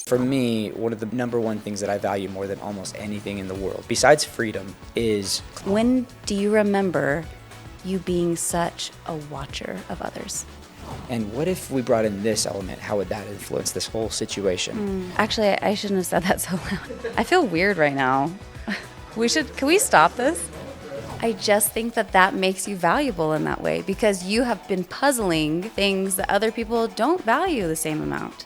For me, one of the number one things that I value more than almost anything in the world, besides freedom, is... When do you remember you being such a watcher of others? And what if we brought in this element? How would that influence this whole situation? Actually, I shouldn't have said that so loud. I feel weird right now. Can we stop this? I just think that makes you valuable in that way because you have been puzzling things that other people don't value the same amount.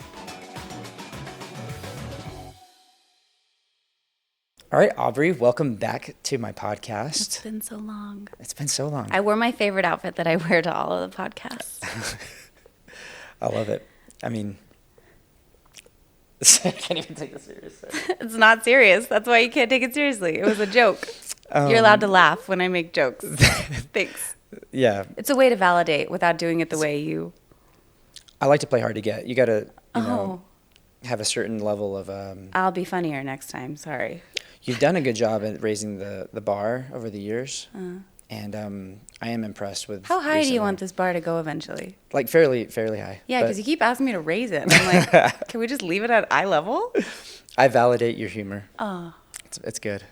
All right, Aubrey, welcome back to my podcast. It's been so long. It's been so long. I wore my favorite outfit that I wear to all of the podcasts. I love it. I mean, I can't even take this seriously. It's not serious. That's why you can't take it seriously. It was a joke. You're allowed to laugh when I make jokes. Thanks. Yeah. It's a way to validate without doing it the way you... I like to play hard to get. You got to, have a certain level of... I'll be funnier next time. Sorry. You've done a good job at raising the bar over the years. And I am impressed with... How high recently. do you want this bar to go eventually? Like fairly high. Yeah, because you keep asking me to raise it. And I'm like, can we just leave it at eye level? I validate your humor. Oh. It's good.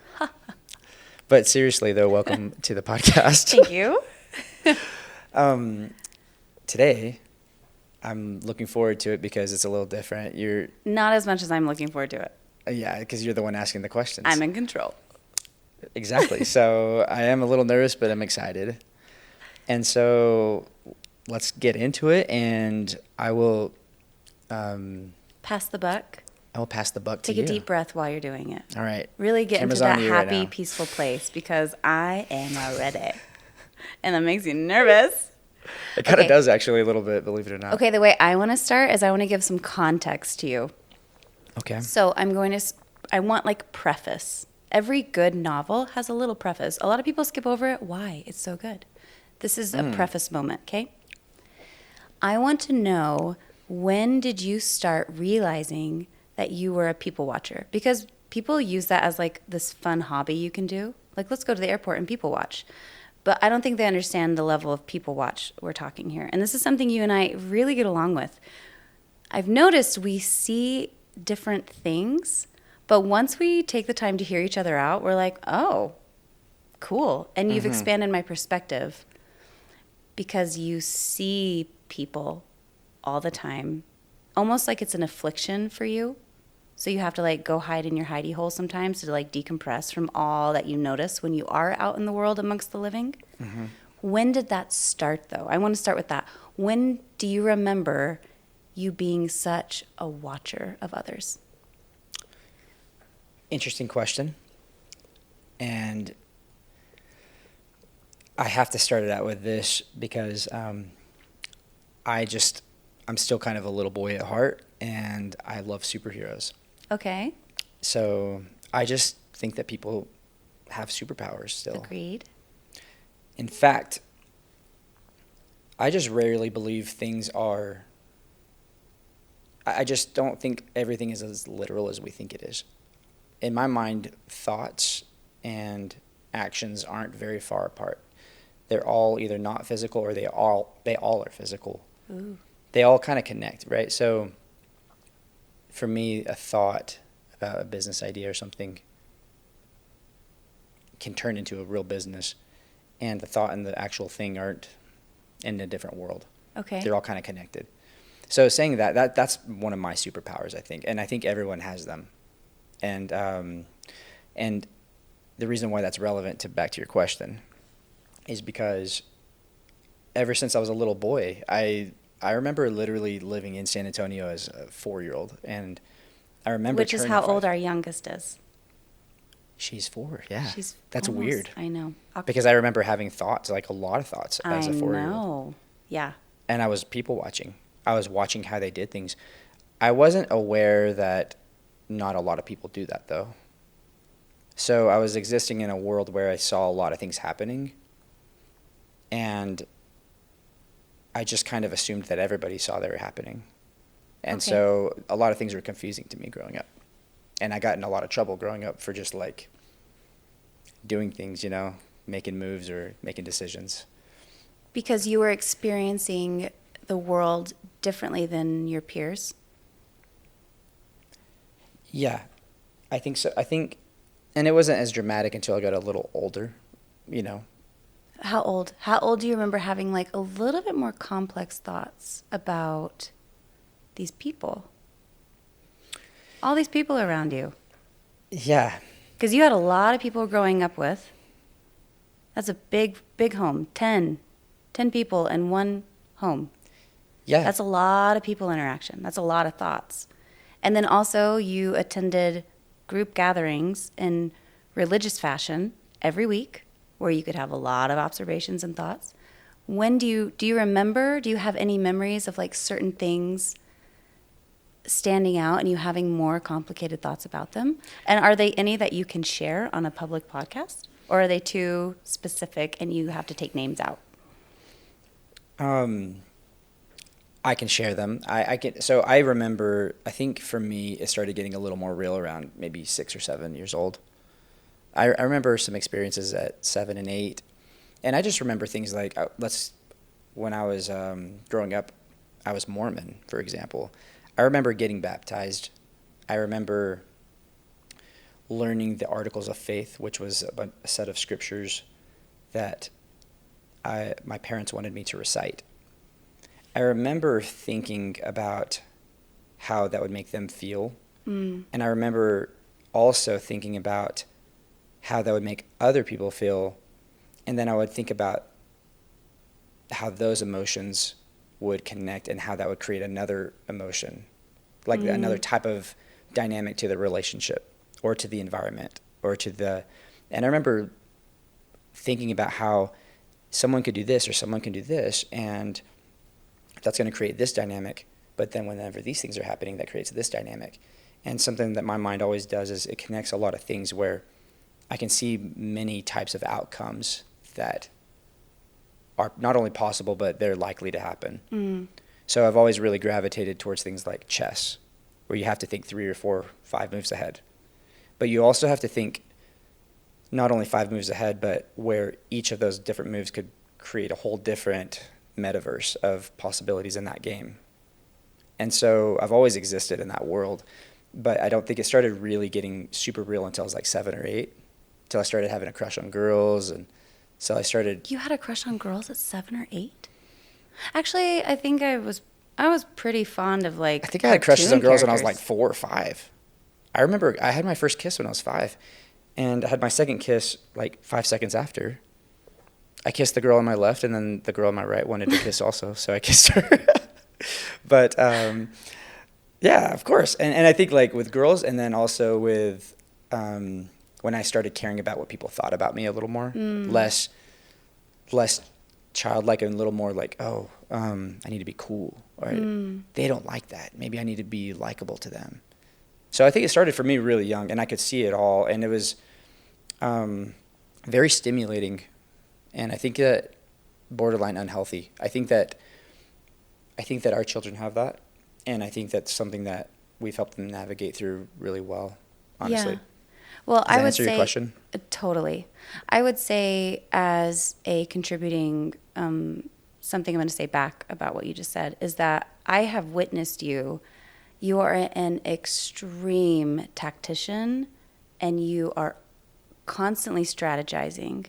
But seriously, though, welcome to the podcast. Thank you. Today, I'm looking forward to it because it's a little different. You're... Not as much as I'm looking forward to it. Yeah, because you're the one asking the questions. I'm in control. Exactly. So I am a little nervous, but I'm excited. And so let's get into it, and I will... Pass the buck. I will pass the buck to you. Take a deep breath while you're doing it. All right. Really get Camera's into that on you right happy, now. peaceful place because I am ready. And that makes you nervous. It kind of does, actually, a little bit, believe it or not. Okay, the way I want to start is I want to give some context to you. Okay. So I want like preface. Every good novel has a little preface. A lot of people skip over it. Why? It's so good. This is a preface moment, okay? I want to know, when did you start realizing that you were a people watcher? Because people use that as like this fun hobby you can do. Like, let's go to the airport and people watch. But I don't think they understand the level of people watch we're talking here. And this is something you and I really get along with. I've noticed we see different things, but once we take the time to hear each other out, we're like, oh, cool. And you've expanded my perspective because you see people all the time, almost like it's an affliction for you. So you have to like go hide in your hidey hole sometimes to like decompress from all that you notice when you are out in the world amongst the living. When did that start, though? I want to start with that. When do you remember you being such a watcher of others? Interesting question. And I have to start it out with this because I'm still kind of a little boy at heart, and I love superheroes. Okay. So I just think that people have superpowers still. Agreed. In fact, I just rarely believe things are... I just don't think everything is as literal as we think it is. In my mind, thoughts and actions aren't very far apart. They're all either not physical or they all are physical. Ooh. They all kind of connect, right? So for me, a thought about a business idea or something can turn into a real business, and the thought and the actual thing aren't in a different world. Okay. They're all kind of connected. So saying that's one of my superpowers, I think, and I think everyone has them. And the reason why that's relevant back to your question is because ever since I was a little boy, I remember literally living in San Antonio as a 4-year-old, and I remember... Which is how old our youngest is. She's 4, yeah. That's almost, weird. I know. Because I remember having thoughts, like a lot of thoughts as a 4-year-old. I know, yeah. And I was people watching. I was watching how they did things. I wasn't aware that not a lot of people do that, though. So I was existing in a world where I saw a lot of things happening, and I just kind of assumed that everybody saw they were happening. And so a lot of things were confusing to me growing up. And I got in a lot of trouble growing up for just like doing things, making moves or making decisions. Because you were experiencing the world differently than your peers? Yeah, I think so. I think, and it wasn't as dramatic until I got a little older, you know. How old? How old do you remember having like a little bit more complex thoughts about these people? All these people around you. Yeah. Because you had a lot of people growing up with. That's a big, big home. 10 people in one home. Yeah. That's a lot of people interaction. That's a lot of thoughts. And then also you attended group gatherings in religious fashion every week where you could have a lot of observations and thoughts. When do you remember, do you have any memories of like certain things standing out and you having more complicated thoughts about them? And are they any that you can share on a public podcast? Or are they too specific and you have to take names out? I can share them. I can. So I remember, I think for me, it started getting a little more real around maybe 6 or 7 years old. I remember some experiences at 7 and 8. And I just remember things like, when I was growing up, I was Mormon, for example. I remember getting baptized. I remember learning the Articles of Faith, which was a set of scriptures that my parents wanted me to recite. I remember thinking about how that would make them feel. And I remember also thinking about how that would make other people feel. And then I would think about how those emotions would connect and how that would create another emotion, like another type of dynamic to the relationship or to the environment and I remember thinking about how someone could do this or someone can do this, and that's going to create this dynamic, but then whenever these things are happening, that creates this dynamic. And something that my mind always does is it connects a lot of things where I can see many types of outcomes that are not only possible, but they're likely to happen. So I've always really gravitated towards things like chess, where you have to think 3 or 4, 5 moves ahead. But you also have to think not only 5 moves ahead, but where each of those different moves could create a whole different metaverse of possibilities in that game. And so I've always existed in that world, but I don't think it started really getting super real until I was like 7 or 8, until I started having a crush on girls. And so I started... You had a crush on girls at 7 or 8? Actually, I think I was pretty fond of like... I think I had crushes on girls characters. when I was like 4 or 5. I remember I had my first kiss when I was 5, and I had my second kiss like 5 seconds after. I kissed the girl on my left, and then the girl on my right wanted to kiss also, so I kissed her. But yeah, of course. And I think like with girls, and then also with when I started caring about what people thought about me a little more, less childlike and a little more like, I need to be cool, or they don't like that. Maybe I need to be likable to them. So I think it started for me really young, and I could see it all, and it was very stimulating, and I think that borderline unhealthy. I think that our children have that, and I think that's something that we've helped them navigate through really well, honestly. Yeah. Well, Does that I would answer your say question? Totally. I would say as a contributing something I'm going to say back about what you just said is that I have witnessed you. You are an extreme tactician, and you are constantly strategizing,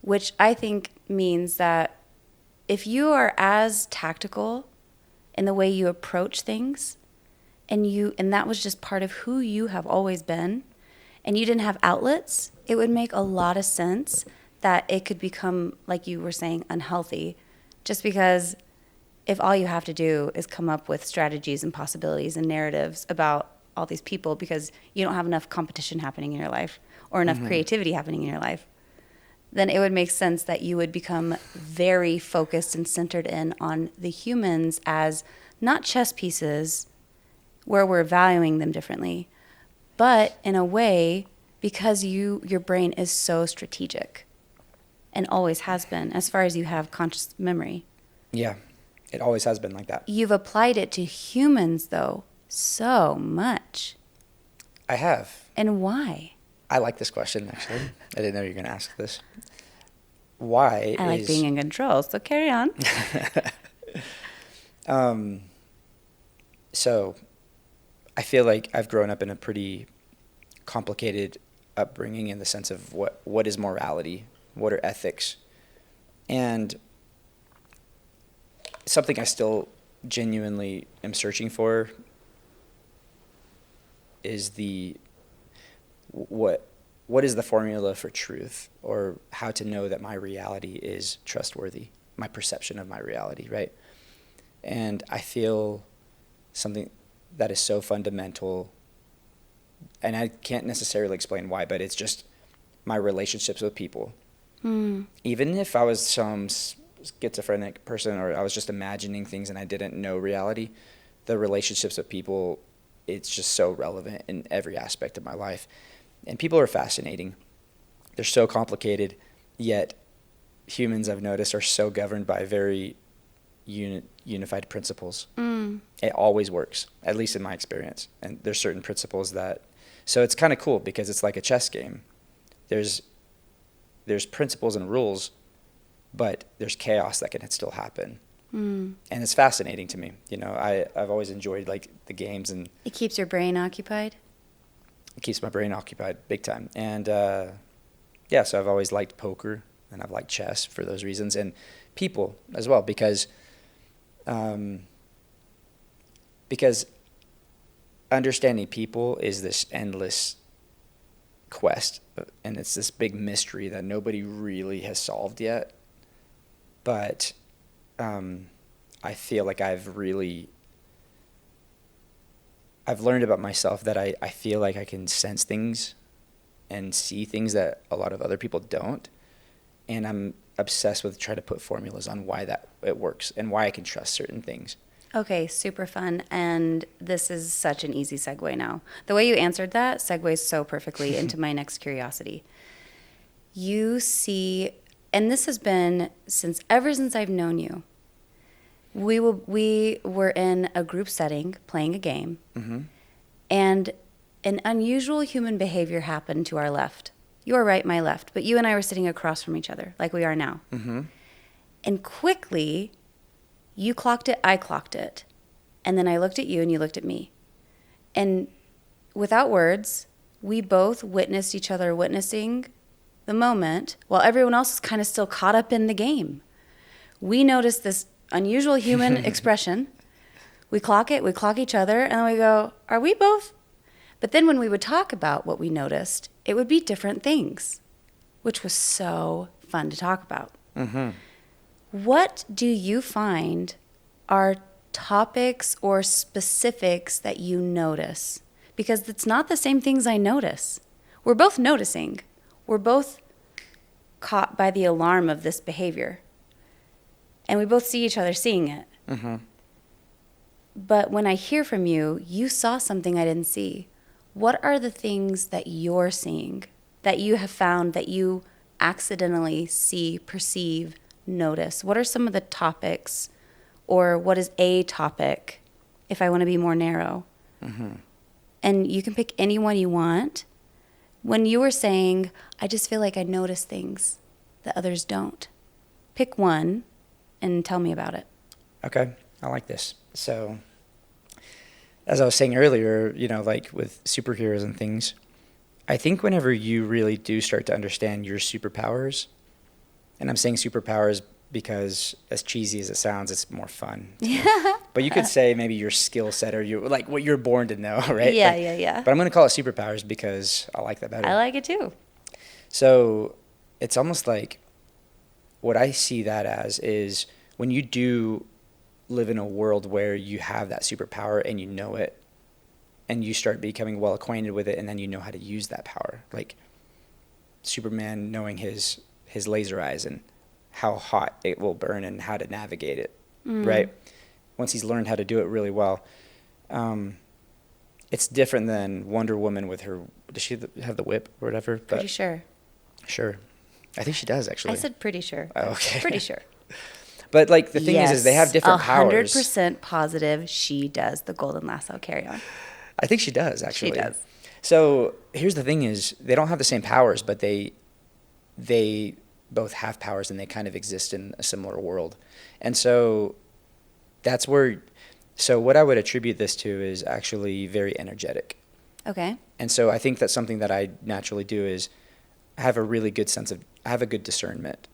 which I think means that if you are as tactical in the way you approach things, and that was just part of who you have always been, and you didn't have outlets, it would make a lot of sense that it could become, like you were saying, unhealthy, just because if all you have to do is come up with strategies and possibilities and narratives about all these people because you don't have enough competition happening in your life or enough creativity happening in your life, then it would make sense that you would become very focused and centered in on the humans as not chess pieces where we're valuing them differently, but in a way because your brain is so strategic and always has been as far as you have conscious memory. Yeah, it always has been like that. You've applied it to humans, though, so much. I have. And why? I like this question, actually. I didn't know you were going to ask this. Why I like being in control, so carry on. So I feel like I've grown up in a pretty complicated upbringing in the sense of what is morality, what are ethics, and something I still genuinely am searching for is what is the formula for truth, or how to know that my reality is trustworthy, my perception of my reality, right? And I feel something that is so fundamental, and I can't necessarily explain why, but it's just my relationships with people. Even if I was some schizophrenic person, or I was just imagining things and I didn't know reality, the relationships with people, it's just so relevant in every aspect of my life. And people are fascinating. They're so complicated, yet humans, I've noticed, are so governed by very unified principles. It always works, at least in my experience. And there's certain principles so it's kind of cool because it's like a chess game. There's principles and rules, but there's chaos that can still happen. And it's fascinating to me. I've always enjoyed like the games, and it keeps your brain occupied. It keeps my brain occupied big time. And so I've always liked poker, and I've liked chess for those reasons, and people as well, because understanding people is this endless quest, and it's this big mystery that nobody really has solved yet. But I feel like I've learned about myself that I feel like I can sense things and see things that a lot of other people don't. And I'm obsessed with trying to put formulas on why it works and why I can trust certain things. Okay, super fun. And this is such an easy segue now. The way you answered that segues so perfectly into my next curiosity. You see, and this has been ever since I've known you. We were in a group setting playing a game, and an unusual human behavior happened to our left. Your right, my left, but you and I were sitting across from each other like we are now. And quickly, you clocked it, I clocked it. And then I looked at you and you looked at me. And without words, we both witnessed each other witnessing the moment while everyone else is kind of still caught up in the game. We noticed this unusual human expression. We clock it, we clock each other, and then we go, are we both? But then when we would talk about what we noticed, it would be different things, which was so fun to talk about. What do you find are topics or specifics that you notice? Because it's not the same things I notice. We're both noticing. We're both caught by the alarm of this behavior. And we both see each other seeing it. But when I hear from you, you saw something I didn't see. What are the things that you're seeing, that you have found, that you accidentally see, perceive, notice? What are some of the topics, or what is a topic, if I want to be more narrow? And you can pick any one you want. When you were saying, I just feel like I notice things that others don't, pick one and tell me about it. Okay, I like this. So, as I was saying earlier, like with superheroes and things, I think whenever you really do start to understand your superpowers, and I'm saying superpowers because, as cheesy as it sounds, it's more fun. But you could say maybe your skill set, or like what you're born to know, right? Yeah. But I'm going to call it superpowers because I like that better. I like it too. So it's almost like what I see that as is when you do live in a world where you have that superpower and you know it, and you start becoming well acquainted with it, and then you know how to use that power. Like Superman knowing his laser eyes and how hot it will burn and how to navigate it, right? Once he's learned how to do it really well, it's different than Wonder Woman with her. Does she have the whip or whatever? Pretty sure. Sure. I think she does, actually. I said pretty sure. Oh, okay. Pretty sure. But like the thing is they have different powers. 100% positive she does the golden lasso carry-on. I think she does, actually. She does. So here's the thing is they don't have the same powers, but they both have powers and they kind of exist in a similar world. And so that's where So what I would attribute this to is actually very energetic. Okay. And so I think that's something that I naturally do is I have a really good I have a good discernment.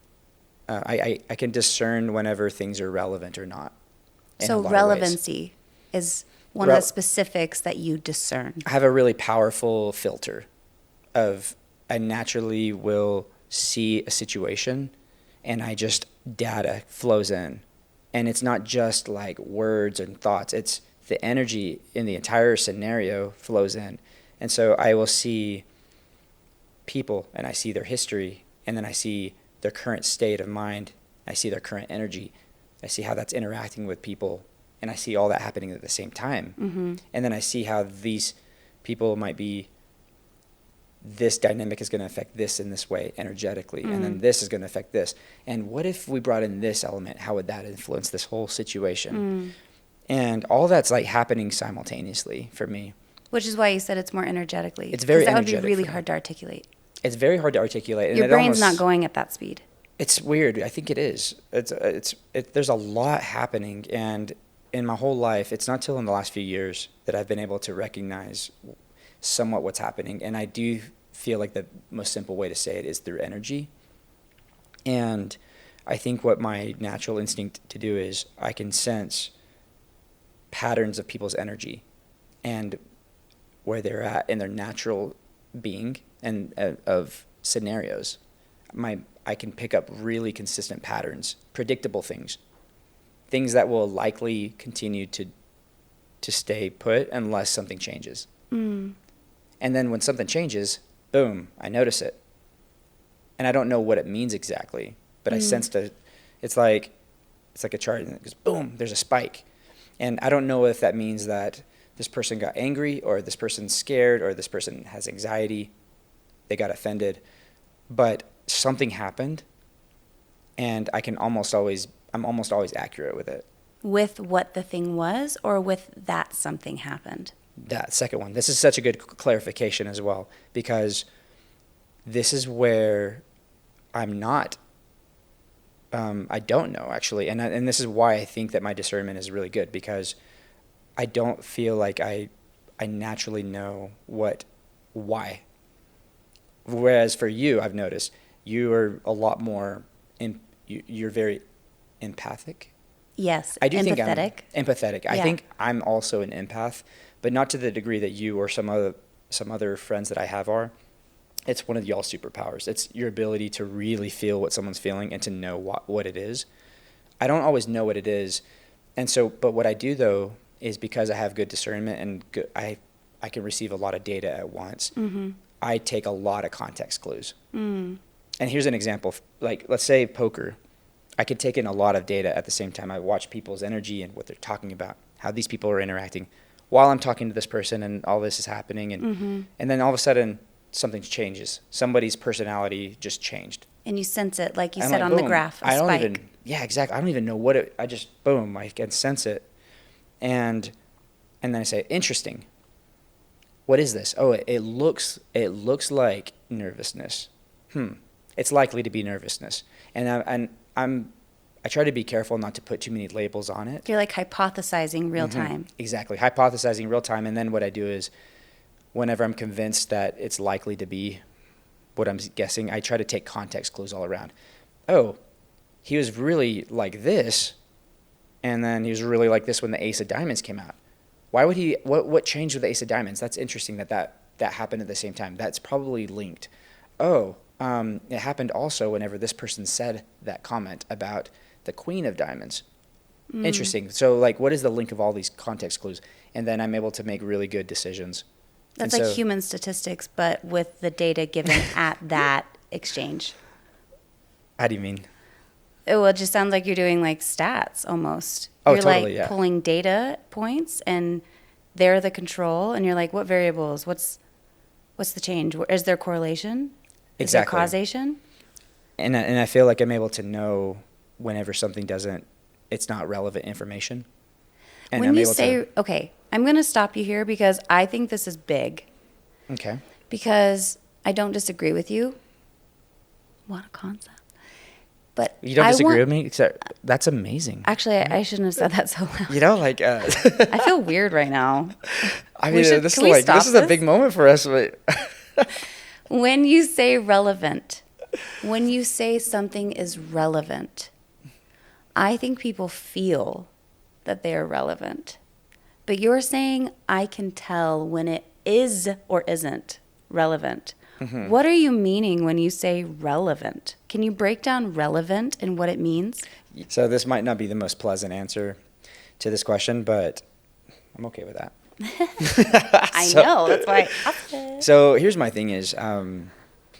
I can discern whenever things are relevant or not. So relevancy is one of the specifics that you discern. I have a really powerful filter of I naturally will see a situation and data flows in. And it's not just like words and thoughts. It's the energy in the entire scenario flows in. And so I will see people and I see their history and then I see their current state of mind. I see their current energy. I see how that's interacting with people and I see all that happening at the same time. Mm-hmm. And then I see how these people might be, this dynamic is going to affect this in this way energetically. And then this is going to affect this. And what if we brought in this element? How would that influence this whole situation? And all that's like happening simultaneously for me. Which is why you said it's more energetically. It's very energetic. That would be really hard to articulate. It's very hard to articulate. And your brain's not going at that speed. It's weird. I think it is. There's a lot happening. And in my whole life, it's not till in the last few years that I've been able to recognize somewhat what's happening. And I do feel like the most simple way to say it is through energy. And I think what my natural instinct to do is I can sense patterns of people's energy and where they're at in their natural being and of scenarios. I can pick up really consistent patterns, predictable things that will likely continue to stay put unless something changes. And then when something changes, boom, I notice it. And I don't know what it means exactly, but I sensed it's like a chart and it goes boom, there's a spike. And I don't know if that means that this person got angry or this person's scared or this person has anxiety, they got offended, but something happened and I'm almost always accurate with it. With what the thing was or with that something happened? That second one. This is such a good clarification as well, because this is where I'm not, I don't know actually. And this is why I think that my discernment is really good, because I don't feel like I naturally know why. Whereas for you, I've noticed you are a lot more, you're very empathic. Yes, I do empathetic. think I'm empathetic. Yeah. I think I'm also an empath, but not to the degree that you or some other friends that I have are. It's one of y'all's superpowers. It's your ability to really feel what someone's feeling and to know what it is. I don't always know what it is, and so, but what I do though is because I have good discernment and I can receive a lot of data at once. I take a lot of context clues. And here's an example. Like, let's say poker. I could take in a lot of data at the same time. I watch people's energy and what they're talking about, how these people are interacting while I'm talking to this person and all this is happening. And then all of a sudden, something changes. Somebody's personality just changed. And you sense it, like you I'm said like, on boom. the graph, a I don't spike. even, yeah, exactly. I don't even know what it, I just, boom, I can sense it. And then I say, interesting. What is this? Oh, it looks like nervousness. It's likely to be nervousness. And I try to be careful not to put too many labels on it. You're like hypothesizing real time. Exactly. Hypothesizing real time. And then what I do is whenever I'm convinced that it's likely to be what I'm guessing, I try to take context clues all around. Oh, he was really like this, and then he was really like this when the Ace of Diamonds came out. Why would he, what changed with the Ace of Diamonds? That's interesting that happened at the same time. That's probably linked. Oh, it happened also whenever this person said that comment about the Queen of Diamonds. Interesting. So, like, what is the link of all these context clues? And then I'm able to make really good decisions. That's like human statistics, but with the data given at that exchange. How do you mean? It just sounds like you're doing like stats almost. Oh, you're totally, like pulling data points and they're the control, and you're like, what variables? What's the change? Is there correlation? Is there causation? And I feel like I'm able to know whenever something it's not relevant information. And when you say, okay, I'm going to stop you here because I think this is big. Okay. Because I don't disagree with you. What a concept. But You don't disagree with me? That's amazing. Actually, I shouldn't have said that so loud. You know, like... I feel weird right now. I mean, this is a big moment for us. But when you say relevant, when you say something is relevant, I think people feel that they are relevant. But you're saying I can tell when it is or isn't relevant. Mm-hmm. What are you meaning when you say relevant? Can you break down relevant and what it means? So this might not be the most pleasant answer to this question, but I'm okay with that. I know, that's why I asked it. So here's my thing is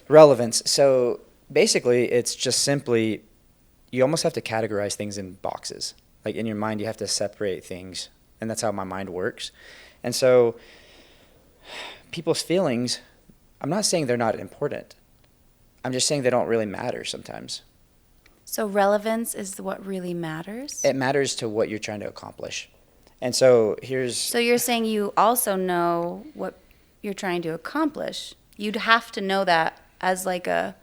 relevance. So basically it's just simply, you almost have to categorize things in boxes. Like in your mind, you have to separate things, and that's how my mind works. And so people's feelings, I'm not saying they're not important. I'm just saying they don't really matter sometimes. So relevance is what really matters? It matters to what you're trying to accomplish. And so So you're saying you also know what you're trying to accomplish. You'd have to know that as like a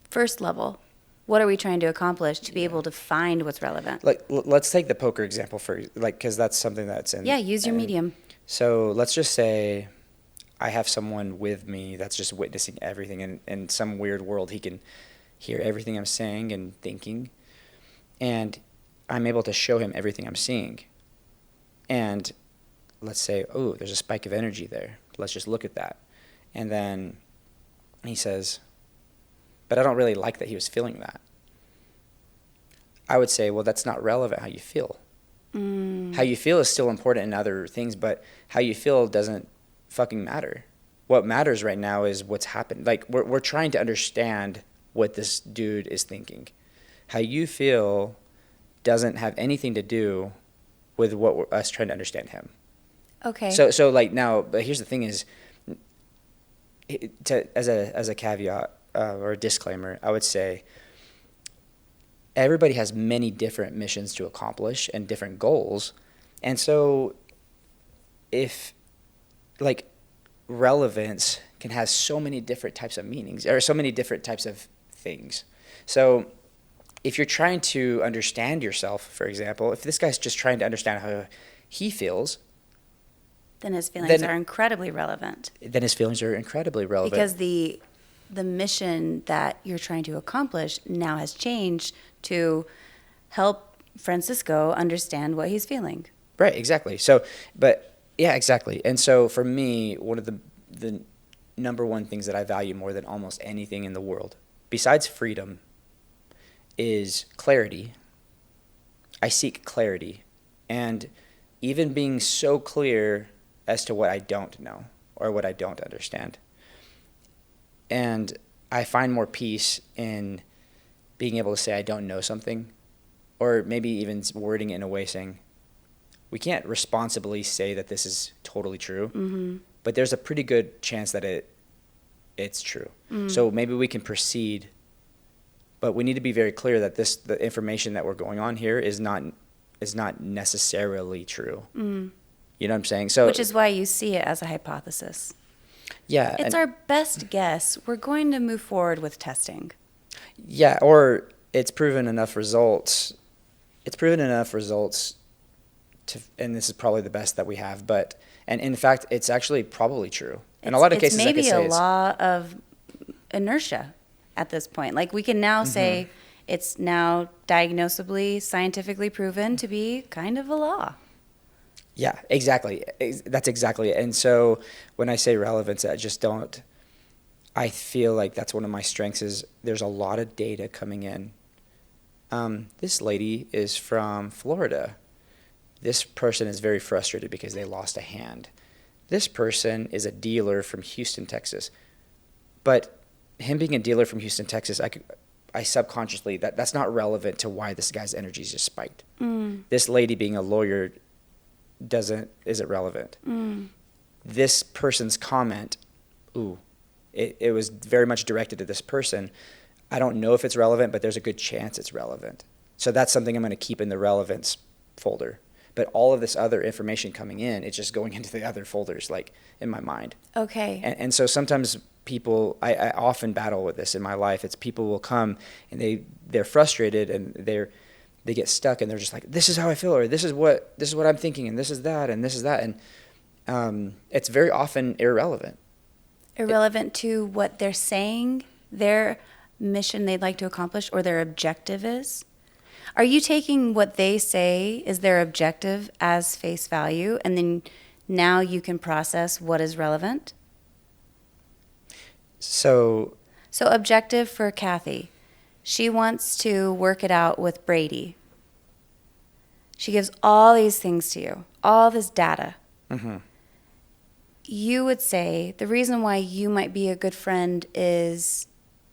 first level. What are we trying to accomplish to be able to find what's relevant? Like, let's take the poker example because that's something that's in... Yeah, use your medium. So let's just say I have someone with me that's just witnessing everything, and in some weird world he can hear everything I'm saying and thinking, and I'm able to show him everything I'm seeing. And let's say, oh, there's a spike of energy there. Let's just look at that. And then he says, but I don't really like that he was feeling that. I would say, well, that's not relevant how you feel. How you feel is still important in other things, but how you feel doesn't fucking matter. What matters right now is what's happened. Like, we're trying to understand what this dude is thinking. How you feel doesn't have anything to do with what we're us trying to understand him. Okay. So like now, but here's the thing is, as a caveat or a disclaimer, I would say everybody has many different missions to accomplish and different goals. And so if like relevance can have so many different types of meanings or so many different types of things. So if you're trying to understand yourself, for example, if this guy's just trying to understand how he feels, then his feelings are incredibly relevant. Then his feelings are incredibly relevant. Because the mission that you're trying to accomplish now has changed to help Francisco understand what he's feeling. Right, exactly. So, but yeah, exactly. And so for me, one of the number one things that I value more than almost anything in the world, besides freedom, is clarity. I seek clarity. And even being so clear as to what I don't know or what I don't understand. And I find more peace in being able to say I don't know something, or maybe even wording it in a way saying, we can't responsibly say that this is totally true, but there's a pretty good chance that it's true. So maybe we can proceed, but we need to be very clear that the information that we're going on here is not necessarily true. You know what I'm saying? So, which is why you see it as a hypothesis. Yeah. It's our best guess. We're going to move forward with testing. Yeah, or it's proven enough results. It's proven enough results and this is probably the best that we have, and in fact, it's actually probably true. In a lot of cases, I could say it's maybe a law of inertia at this point. Like we can now say it's now diagnosably, scientifically proven to be kind of a law. Yeah, exactly. That's exactly it. And so when I say relevance, I feel like that's one of my strengths is there's a lot of data coming in. This lady is from Florida. This person is very frustrated because they lost a hand. This person is a dealer from Houston, Texas. But him being a dealer from Houston, Texas, I subconsciously, that's not relevant to why this guy's energy is just spiked. This lady being a lawyer isn't relevant. This person's comment, it was very much directed to this person. I don't know if it's relevant, but there's a good chance it's relevant. So that's something I'm going to keep in the relevance folder. But all of this other information coming in, it's just going into the other folders, like in my mind. Okay. And so sometimes people, I often battle with this in my life. It's people will come and they're frustrated and they get stuck and they're just like, this is how I feel, or this is what I'm thinking, and this is that, and this is that. And it's very often irrelevant. Irrelevant to what they're saying, their mission they'd like to accomplish, or their objective is? Are you taking what they say is their objective as face value, and then now you can process what is relevant? So objective for Kathy. She wants to work it out with Brady. She gives all these things to you, all this data. Mm-hmm. You would say the reason why you might be a good friend is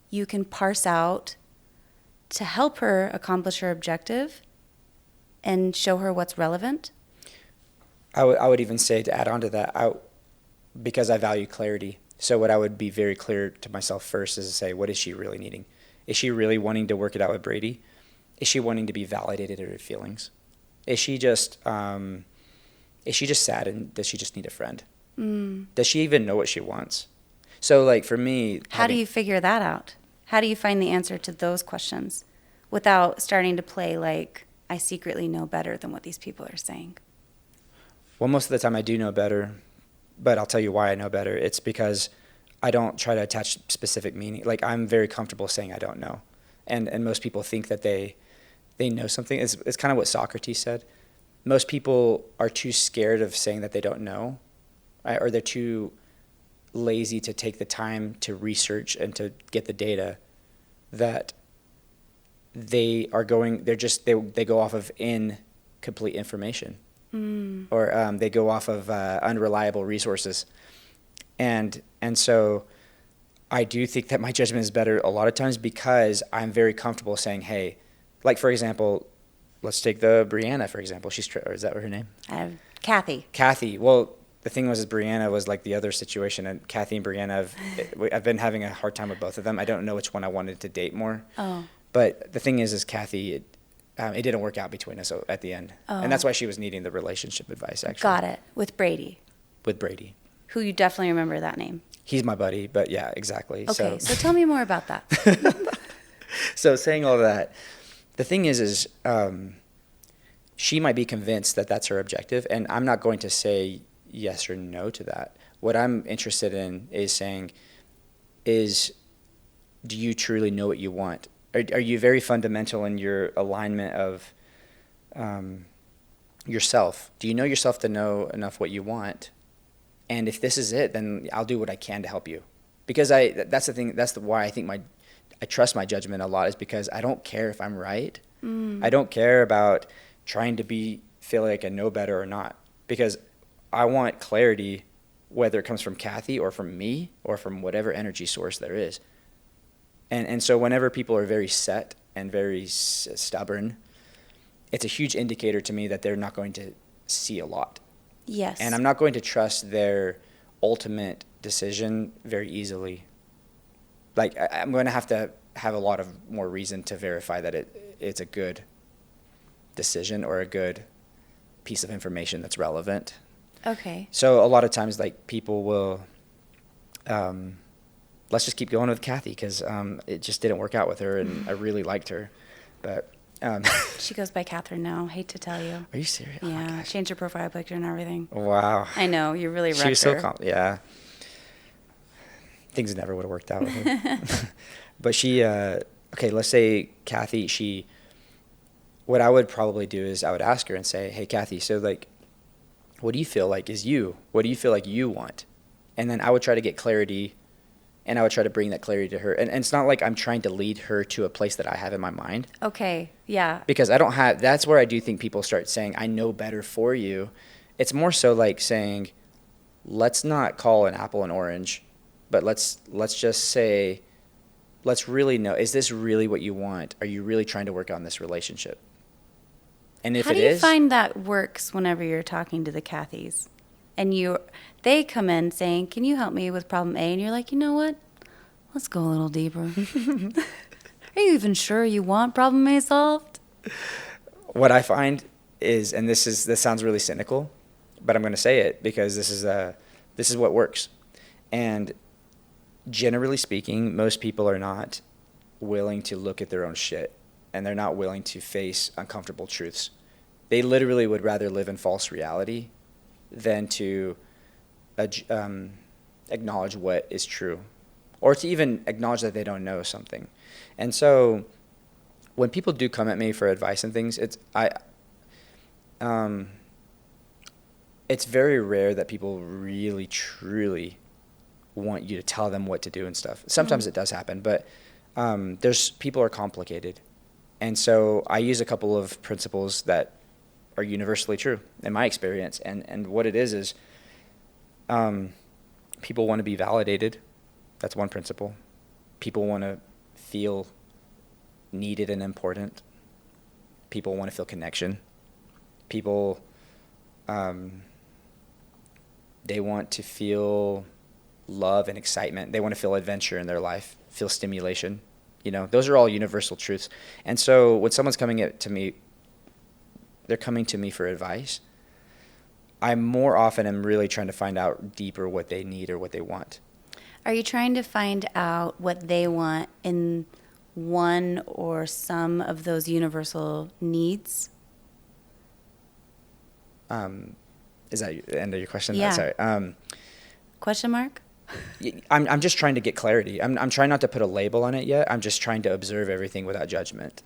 you can parse out to help her accomplish her objective and show her what's relevant? I would even say, to add on to that, because I value clarity. So what I would be very clear to myself first is to say, what is she really needing? Is she really wanting to work it out with Brady? Is she wanting to be validated in her feelings? Is she just sad, and does she just need a friend? Does she even know what she wants? So like for me... How do you figure that out? How do you find the answer to those questions without starting to play like, I secretly know better than what these people are saying? Well, most of the time I do know better, but I'll tell you why I know better. It's because I don't try to attach specific meaning. Like, I'm very comfortable saying I don't know. And most people think that they know something. It's kind of what Socrates said. Most people are too scared of saying that they don't know, right? Or they're too lazy to take the time to research and to get the data, that they go off of incomplete information. Or they go off of unreliable resources. And so I do think that my judgment is better a lot of times because I'm very comfortable saying, hey, like, for example, let's take the Brianna, for example. Or is that her name? Kathy. Kathy. Well, the thing was, Brianna was like the other situation, and Kathy and Brianna, I've been having a hard time with both of them. I don't know which one I wanted to date more. Oh. But the thing is Kathy, it didn't work out between us at the end. Oh. And that's why she was needing the relationship advice, actually. Got it. With Brady. With Brady. Who you definitely remember that name. He's my buddy, but yeah, exactly. Okay, so tell me more about that. So saying all that, the thing is she might be convinced that that's her objective, and I'm not going to say yes or no to that. What I'm interested in is saying, do you truly know what you want? Are you very fundamental in your alignment of yourself? Do you know yourself to know enough what you want? And if this is it, then I'll do what I can to help you. Because that's the thing. That's why I think I trust my judgment a lot, is because I don't care if I'm right. I don't care about trying to feel like I know better or not, because I want clarity, whether it comes from Kathy or from me or from whatever energy source there is. And so whenever people are very set and very stubborn, it's a huge indicator to me that they're not going to see a lot. Yes. And I'm not going to trust their ultimate decision very easily. Like, I'm going to have a lot of more reason to verify that it's a good decision or a good piece of information that's relevant. Okay. So a lot of times, like, people will, let's just keep going with Kathy because it just didn't work out with her, and I really liked her. But she goes by Catherine now. Hate to tell you. Are you serious? Yeah, oh changed her profile picture and everything. Wow. I know, you really wrecked her. She was so yeah. Things never would have worked out with her. But she, okay, let's say Kathy, what I would probably do is I would ask her and say, hey, Kathy, so like, what do you feel like is you? What do you feel like you want? And then I would try to get clarity, and I would try to bring that clarity to her. And it's not like I'm trying to lead her to a place that I have in my mind. Okay, yeah. Because that's where I do think people start saying, I know better for you. It's more so like saying, let's not call an apple an orange, but let's just say, let's really know, is this really what you want? Are you really trying to work on this relationship? And if How it do you is, find that works whenever you're talking to the Kathys? And they come in saying, can you help me with problem A? And you're like, you know what? Let's go a little deeper. Are you even sure you want problem A solved? What I find is, and this sounds really cynical, but I'm going to say it because this is what works. And generally speaking, most people are not willing to look at their own shit, and they're not willing to face uncomfortable truths. They literally would rather live in false reality than to acknowledge what is true, or to even acknowledge that they don't know something. And so when people do come at me for advice and things, it's very rare that people really truly want you to tell them what to do and stuff. Sometimes it does happen, but people are complicated. And so I use a couple of principles that are universally true in my experience. And what it is people want to be validated. That's one principle. People want to feel needed and important. People want to feel connection. People, they want to feel love and excitement. They want to feel adventure in their life, feel stimulation. Those are all universal truths. And so when someone's coming to me, they're coming to me for advice, I more often am really trying to find out deeper what they need or what they want. Are you trying to find out what they want in one or some of those universal needs? Is that the end of your question? Yeah. Sorry. Question mark? I'm just trying to get clarity. I'm trying not to put a label on it yet. I'm just trying to observe everything without judgment.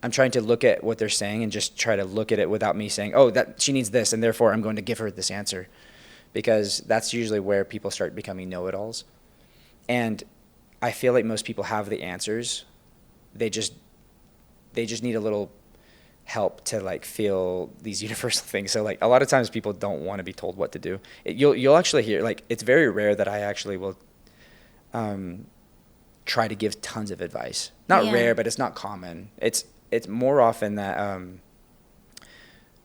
I'm trying to look at what they're saying and just try to look at it without me saying, oh, that she needs this, and therefore I'm going to give her this answer. Because that's usually where people start becoming know-it-alls. And I feel like most people have the answers. They just need a little help to feel these universal things. So a lot of times people don't want to be told what to do. You'll actually hear, it's very rare that I actually will try to give tons of advice. Not rare, but it's not common. It's more often that I'm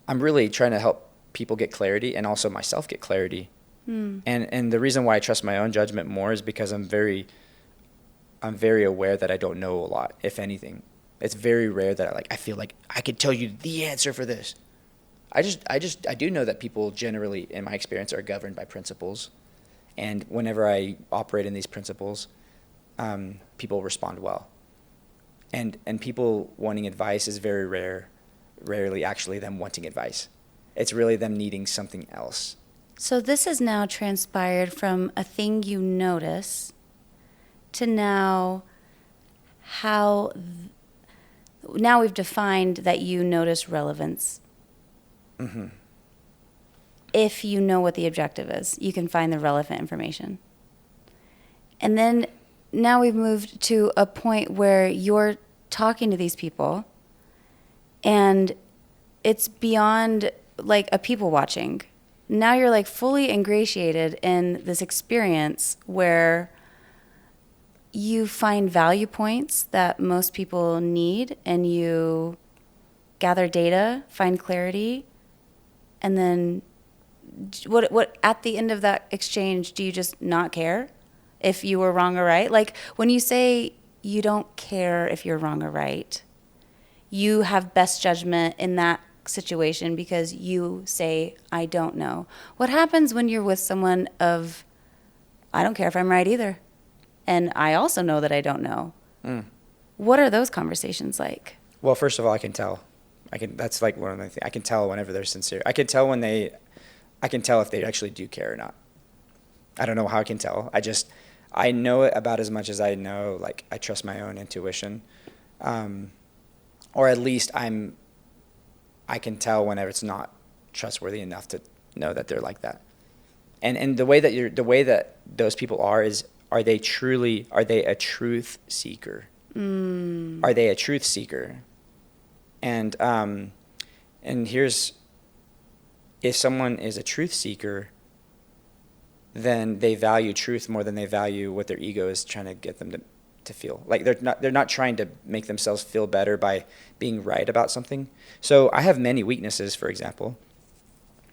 really trying to help people get clarity and also myself get clarity. And the reason why I trust my own judgment more is because I'm very aware that I don't know a lot, if anything. It's very rare that I feel like I could tell you the answer for this. I do know that people generally, in my experience, are governed by principles. And whenever I operate in these principles, people respond well. And people wanting advice is very rarely actually them wanting advice. It's really them needing something else. So this has now transpired from a thing you notice to now now we've defined that you notice relevance. Mm-hmm. If you know what the objective is, you can find the relevant information. And then now we've moved to a point where you're talking to these people and it's beyond a people watching. Now you're fully ingratiated in this experience where you find value points that most people need and you gather data, find clarity, and then what at the end of that exchange, do you just not care if you were wrong or right? When you say you don't care if you're wrong or right, you have best judgment in that situation because you say, I don't know. What happens when you're with someone of, I don't care if I'm right either, and I also know that I don't know? What are those conversations like? Well, first of all, I can tell. That's one of the things. I can tell whenever they're sincere. I can tell if they actually do care or not. I don't know how I can tell. I know it about as much as I know, I trust my own intuition. Or at least I can tell whenever it's not trustworthy enough to know that they're like that. And the way that those people are they a truth seeker? Are they a truth seeker? And here's, if someone is a truth seeker, then they value truth more than they value what their ego is trying to get them to feel. They're not trying to make themselves feel better by being right about something. So I have many weaknesses, for example.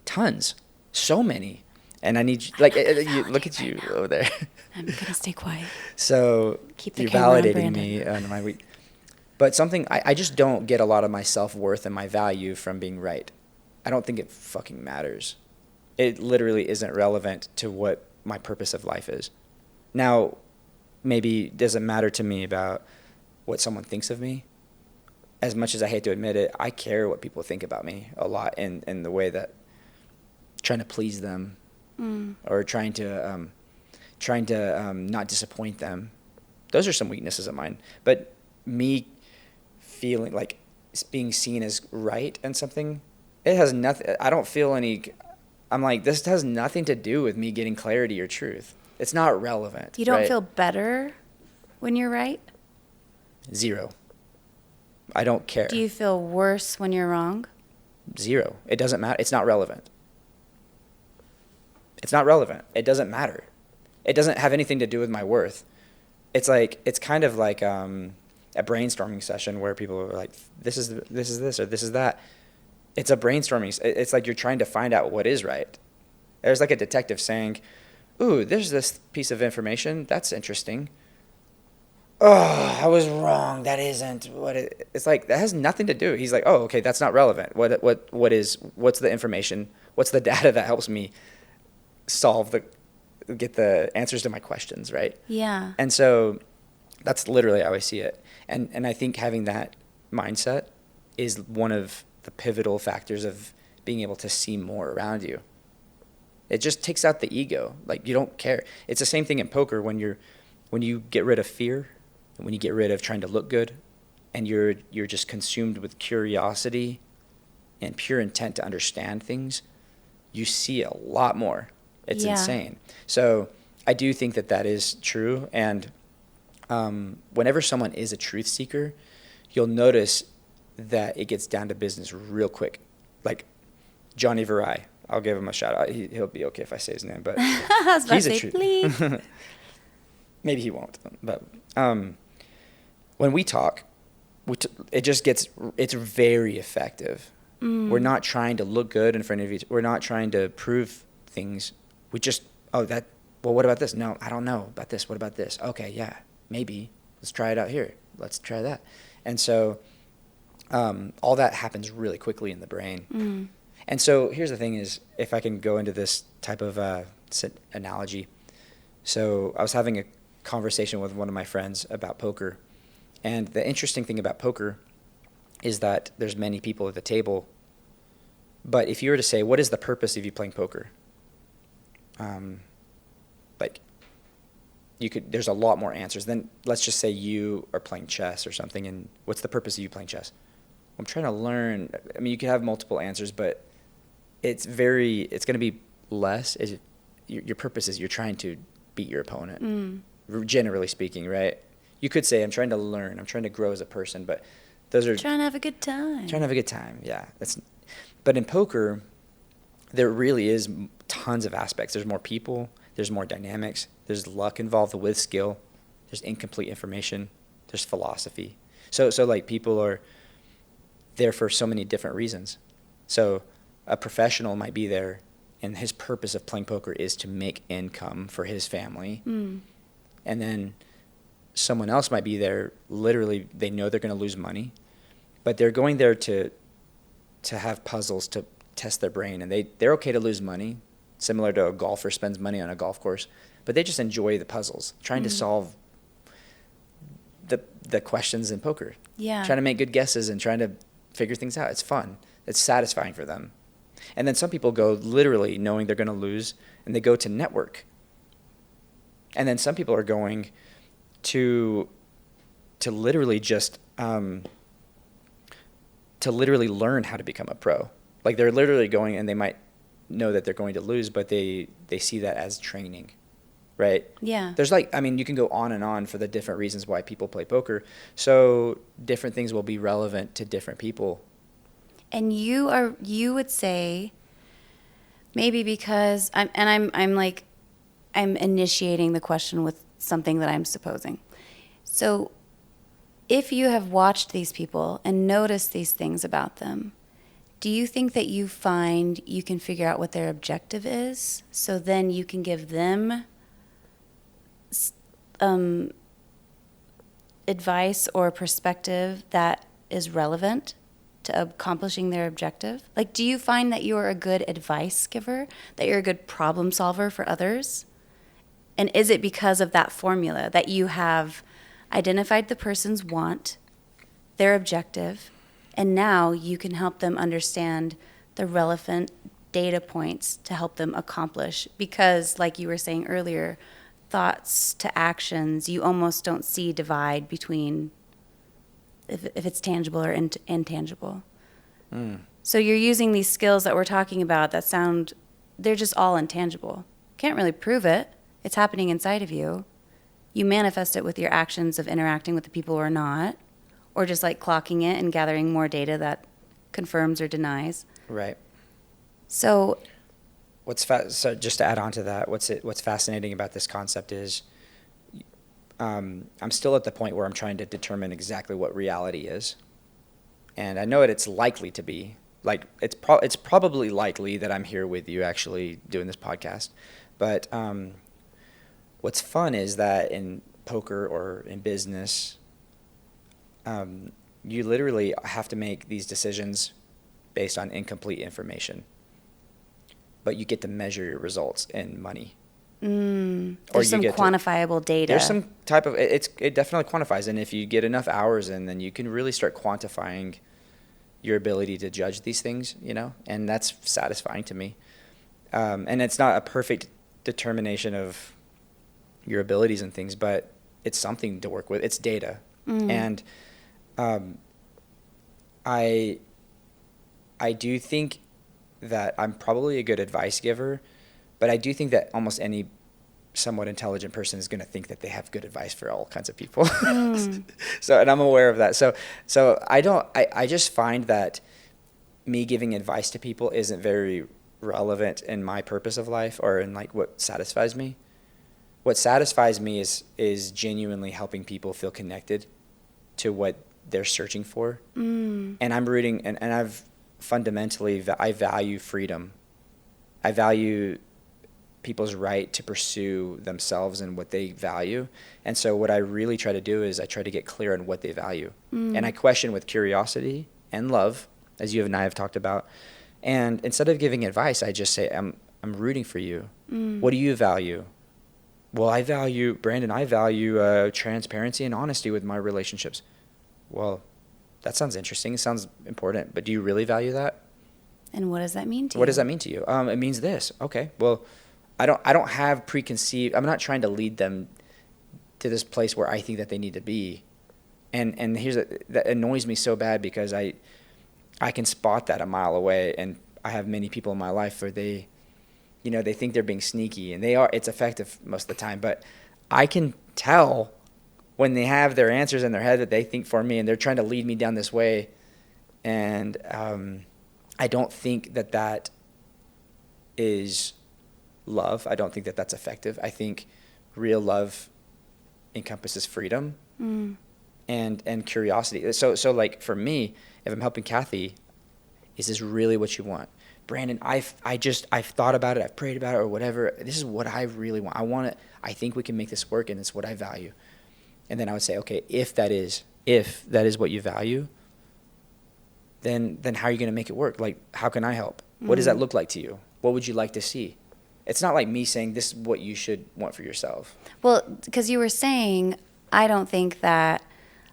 Tons. So many. And I need look at you over there. I'm going to stay quiet. So Keep the you're camera on, validating me on my weak. But something, I just don't get a lot of my self-worth and my value from being right. I don't think it fucking matters. It literally isn't relevant to what my purpose of life is. Now, maybe it doesn't matter to me about what someone thinks of me. As much as I hate to admit it, I care what people think about me a lot in the way that trying to please them or trying to not disappoint them. Those are some weaknesses of mine. But me feeling like being seen as right and something, it has nothing. I don't feel any. I'm like, this has nothing to do with me getting clarity or truth. It's not relevant. You don't right? feel better when you're right? Zero. I don't care. Do you feel worse when you're wrong? Zero. It doesn't matter. It's not relevant. It's not relevant. It doesn't matter. It doesn't have anything to do with my worth. It's kind of like a brainstorming session where people are like, this is this or this is that. It's a brainstorming. It's like you're trying to find out what is right. There's like a detective saying, ooh, there's this piece of information. That's interesting. Oh, I was wrong. That isn't what it. It's like that has nothing to do. He's like, oh, okay, that's not relevant. What's the information? What's the data that helps me get the answers to my questions, right? Yeah. And so that's literally how I see it. And I think having that mindset is one of the pivotal factors of being able to see more around you. It just takes out the ego. Like, you don't care. It's the same thing in poker when you get rid of fear, and when you get rid of trying to look good, and you're just consumed with curiosity and pure intent to understand things, you see a lot more. It's insane. So I do think that is true. And whenever someone is a truth seeker, you'll notice that it gets down to business real quick. Like Johnny Varai, I'll give him a shout out. He'll be okay if I say his name, but he's a truth. Please. Maybe he won't. But when we talk, it's very effective. We're not trying to look good in front of each. We're not trying to prove things. We just, well, what about this? No, I don't know about this. What about this? Okay, yeah, maybe. Let's try it out here. Let's try that. And so all that happens really quickly in the brain. And so here's the thing is, if I can go into this type of analogy. So I was having a conversation with one of my friends about poker. And the interesting thing about poker is that there's many people at the table. But if you were to say, what is the purpose of you playing poker? There's a lot more answers. Then let's just say you are playing chess or something, and what's the purpose of you playing chess? I'm trying to learn. I mean, you could have multiple answers, but it's going to be less. Your purpose is you're trying to beat your opponent, generally speaking, right? You could say, I'm trying to learn. I'm trying to grow as a person, but those are... Trying to have a good time. Trying to have a good time, yeah. But in poker, there really is tons of aspects. There's more people. There's more dynamics. There's luck involved with skill. There's incomplete information. There's philosophy. So like people are there for so many different reasons. So a professional might be there, and his purpose of playing poker is to make income for his family. And then someone else might be there, literally, they know they're going to lose money, but they're going there to have puzzles to test their brain, and they're okay to lose money, similar to a golfer spends money on a golf course, but they just enjoy the puzzles, trying to solve the questions in poker. Yeah. Trying to make good guesses and trying to figure things out. It's fun. It's satisfying for them. And then some people go literally knowing they're going to lose, and they go to network. And then some people are going to literally just to literally learn how to become a pro. Like they're literally going, and they might know that they're going to lose, but they see that as training, right? Yeah. There's you can go on and on for the different reasons why people play poker. So different things will be relevant to different people. And you would say, maybe because I'm initiating the question with something that I'm supposing. So if you have watched these people and noticed these things about them, do you think that you find you can figure out what their objective is, so then you can give them advice or perspective that is relevant to accomplishing their objective? Like, do you find that you're a good advice giver, that you're a good problem solver for others? And is it because of that formula that you have identified the person's want, their objective, and now you can help them understand the relevant data points to help them accomplish? Because, like you were saying earlier, thoughts to actions, you almost don't see divide between if it's tangible or intangible. So you're using these skills that we're talking about that sound, they're just all intangible. Can't really prove it. It's happening inside of you. You manifest it with your actions of interacting with the people or not, or just like clocking it and gathering more data that confirms or denies. Right. So so just to add on to that, what's fascinating about this concept is I'm still at the point where I'm trying to determine exactly what reality is. And I know that it's likely to be. Like, it's probably likely that I'm here with you actually doing this podcast. But what's fun is that in poker or in business, you literally have to make these decisions based on incomplete information. But you get to measure your results in money. There's some quantifiable data. There's some type of, it definitely quantifies. And if you get enough hours in, then you can really start quantifying your ability to judge these things, you know? And that's satisfying to me. And it's not a perfect determination of your abilities and things, but it's something to work with. It's data. And I do think that I'm probably a good advice giver, but I do think that almost any somewhat intelligent person is going to think that they have good advice for all kinds of people. So, and I'm aware of that. So I just find that me giving advice to people isn't very relevant in my purpose of life or in like what satisfies me. What satisfies me is genuinely helping people feel connected to what they're searching for. And I'm rooting, and I've fundamentally, I value freedom. I value people's right to pursue themselves and what they value. And so what I really try to do is I try to get clear on what they value. And I question with curiosity and love, as you and I have talked about. And instead of giving advice, I just say, I'm rooting for you. What do you value? Well, Brandon, I value transparency and honesty with my relationships. Well, that sounds interesting. It sounds important. But do you really value that? And what does that mean to you? What does that mean to you? It means this. Okay. Well, I don't have preconceived. I'm not trying to lead them to this place where I think that they need to be. And that annoys me so bad because I can spot that a mile away, and I have many people in my life where they think they're being sneaky, and they are. It's effective most of the time, but I can tell when they have their answers in their head that they think for me, and they're trying to lead me down this way. And I don't think that is love. I don't think that that's effective. I think real love encompasses freedom and curiosity. So like for me, if I'm helping Kathy, is this really what you want? Brandon, I've thought about it, I've prayed about it or whatever. This is what I really want. I think we can make this work, and it's what I value. And then I would say, okay, if that is what you value, then how are you going to make it work? Like, how can I help? What does that look like to you? What would you like to see? It's not like me saying this is what you should want for yourself. Well, because you were saying, I don't think that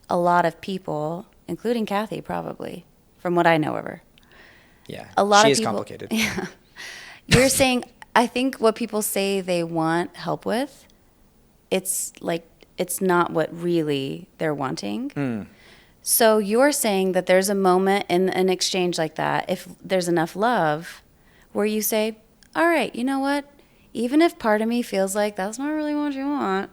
a lot of people, including Kathy probably, from what I know of her. Yeah, a lot she of is people, complicated. Yeah. You're saying, I think what people say they want help with, it's not what really they're wanting. So you're saying that there's a moment in an exchange like that, if there's enough love, where you say, all right, you know what? Even if part of me feels like that's not really what you want,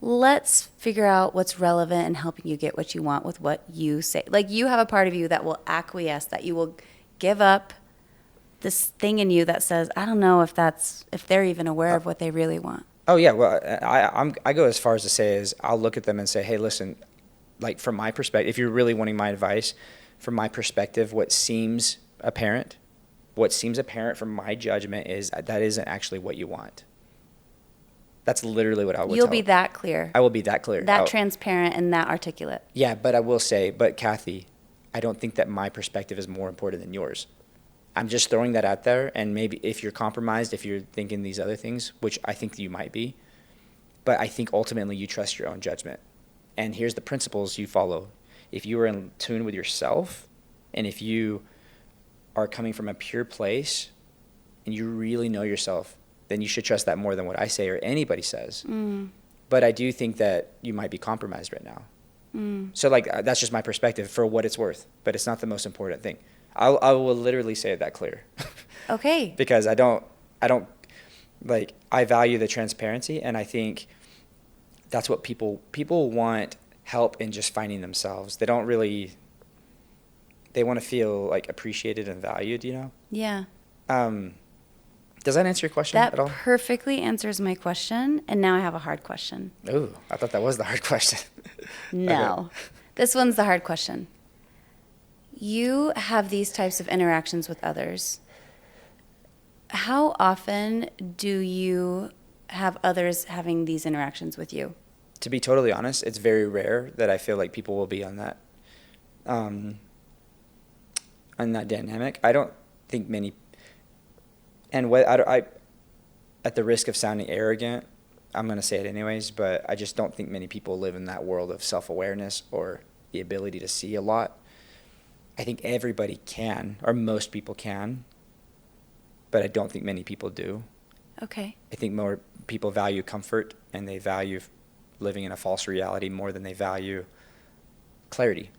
let's figure out what's relevant in helping you get what you want with what you say. Like, you have a part of you that will acquiesce, that you will give up this thing in you that says, I don't know if they're even aware of what they really want. Oh yeah, well, I go as far as to say is I'll look at them and say, hey, listen, like from my perspective, if you're really wanting my advice, from my perspective, what seems apparent from my judgment is that isn't actually what you want. That's literally what I would You'll tell. be that clear. I will be that clear. That transparent and that articulate. Yeah, but I will say, but Kathy, I don't think that my perspective is more important than yours. I'm just throwing that out there, and maybe if you're compromised, if you're thinking these other things, which I think you might be, but I think ultimately you trust your own judgment. And here's the principles you follow. If you are in tune with yourself, and if you are coming from a pure place, and you really know yourself, then you should trust that more than what I say or anybody says. But I do think that you might be compromised right now. So like that's just my perspective for what it's worth, but it's not the most important thing. I will literally say it that clear. Okay. Because I don't like, I value the transparency, and I think that's what people want help in just finding themselves. They don't really, they want to feel like appreciated and valued, you know? Yeah. Does that answer your question at all? That perfectly answers my question, and now I have a hard question. Ooh, I thought that was the hard question. No. Okay. This one's the hard question. You have these types of interactions with others. How often do you have others having these interactions with you? To be totally honest, it's very rare that I feel like people will be on that dynamic. I don't think many, and what I at the risk of sounding arrogant, I'm going to say it anyways, but I just don't think many people live in that world of self-awareness or the ability to see a lot. I think everybody can, or most people can, but I don't think many people do. Okay. I think more people value comfort, and they value living in a false reality more than they value clarity.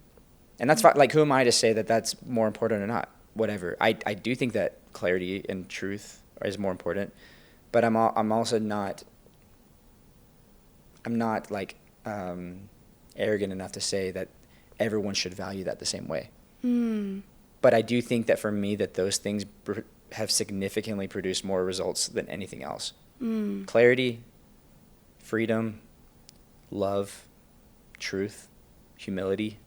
And that's fine. Like, who am I to say that that's more important or not? Whatever. I do think that clarity and truth is more important, but I'm also not, like arrogant enough to say that everyone should value that the same way. But I do think that for me, that those things have significantly produced more results than anything else. Clarity, freedom, love, truth, humility,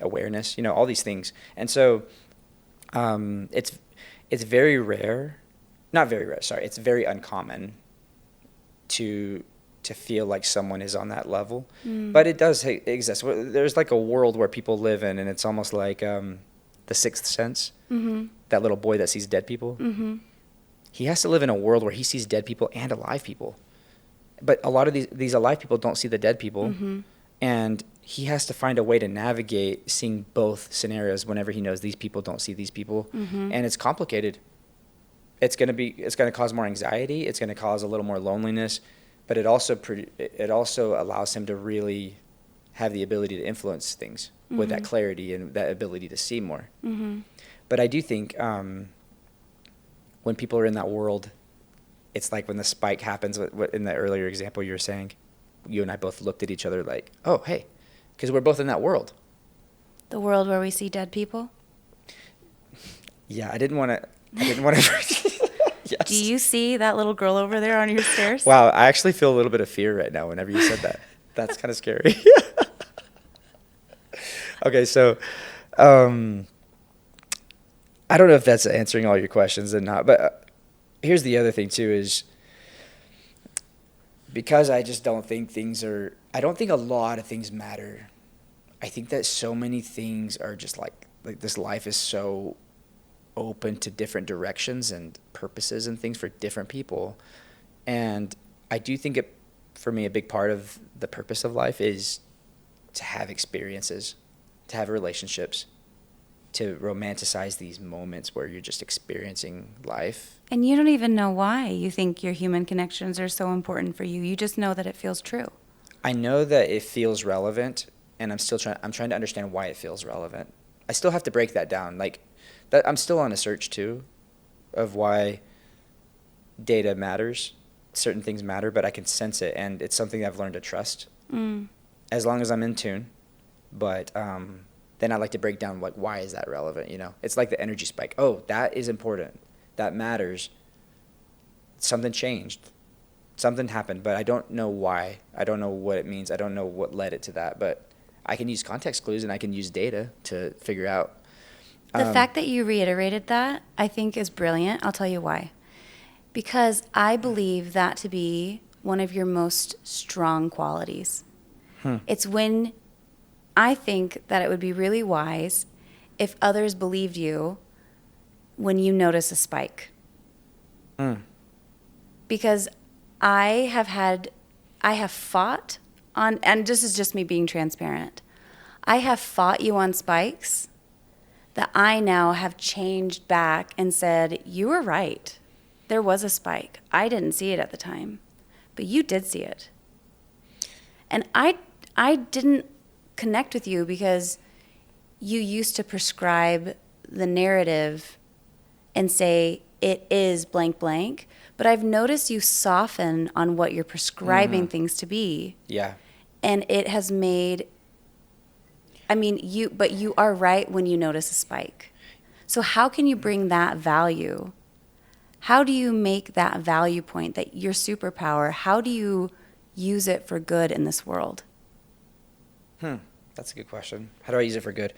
awareness, you know, all these things. And so it's very rare, not very rare, sorry, it's very uncommon to feel like someone is on that level. But it does exist. There's like a world where people live in, and it's almost like the Sixth Sense. That little boy that sees dead people. He has to live in a world where he sees dead people and alive people. But a lot of these alive people don't see the dead people. And he has to find a way to navigate seeing both scenarios whenever he knows these people don't see these people. And it's complicated. It's going to cause more anxiety. It's going to cause a little more loneliness. But it also allows him to really have the ability to influence things with that clarity and that ability to see more. But I do think when people are in that world, it's like when the spike happens, in the earlier example you were saying, you and I both looked at each other like, oh, hey, because we're both in that world. The world where we see dead people? Yeah, I didn't want to. Yes. Do you see that little girl over there on your stairs? Wow, I actually feel a little bit of fear right now whenever you said that. That's kind of scary. Okay, so I don't know if that's answering all your questions or not, but here's the other thing too is because I just don't think I don't think a lot of things matter. I think that so many things are just like this life is so open to different directions and purposes and things for different people. And I do think for me, a big part of the purpose of life is to have experiences, to have relationships, to romanticize these moments where you're just experiencing life. And you don't even know why you think your human connections are so important for you. You just know that it feels true. I know that it feels relevant, and I'm trying to understand why it feels relevant. I still have to break that down. Like, that I'm still on a search too of why data matters, certain things matter, but I can sense it, and it's something I've learned to trust as long as I'm in tune. But then I like to break down, like, why is that relevant, you know? It's like the energy spike. Oh, that is important. That matters. Something changed. Something happened, but I don't know why. I don't know what it means. I don't know what led it to that, but I can use context clues and I can use data to figure out. The fact that you reiterated that, I think, is brilliant. I'll tell you why. Because I believe that to be one of your most strong qualities. It's when I think that it would be really wise if others believed you when you notice a spike. Because I have fought on, and this is just me being transparent, I have fought you on spikes that I now have changed back and said, you were right. There was a spike. I didn't see it at the time, but you did see it. And I didn't connect with you because you used to prescribe the narrative and say it is blank blank, but I've noticed you soften on what you're prescribing things to be. Yeah. And it has made, but you are right when you notice a spike. So how can you bring that value? How do you make that value point, that your superpower, how do you use it for good in this world? That's a good question. How do I use it for good?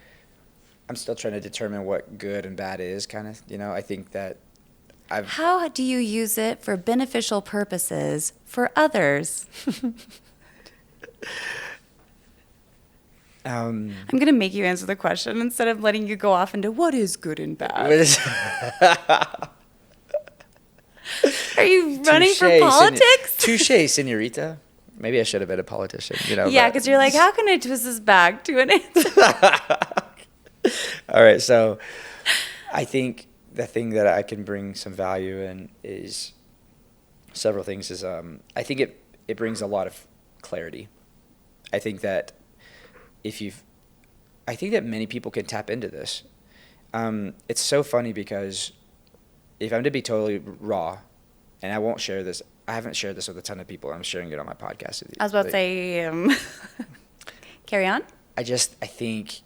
I'm still trying to determine what good and bad is, kind of. I think that How do you use it for beneficial purposes for others? I'm going to make you answer the question instead of letting you go off into what is good and bad. Are you running for politics? Touche, señorita. Maybe I should have been a politician, Yeah, because you're like, how can I twist this back to an answer? All right, so I think the thing that I can bring some value in is several things. I think it brings a lot of clarity. I think that I think that many people can tap into this. It's so funny because if I'm to be totally raw, and I won't share this, I haven't shared this with a ton of people. I'm sharing it on my podcast. I was about to say, carry on. I think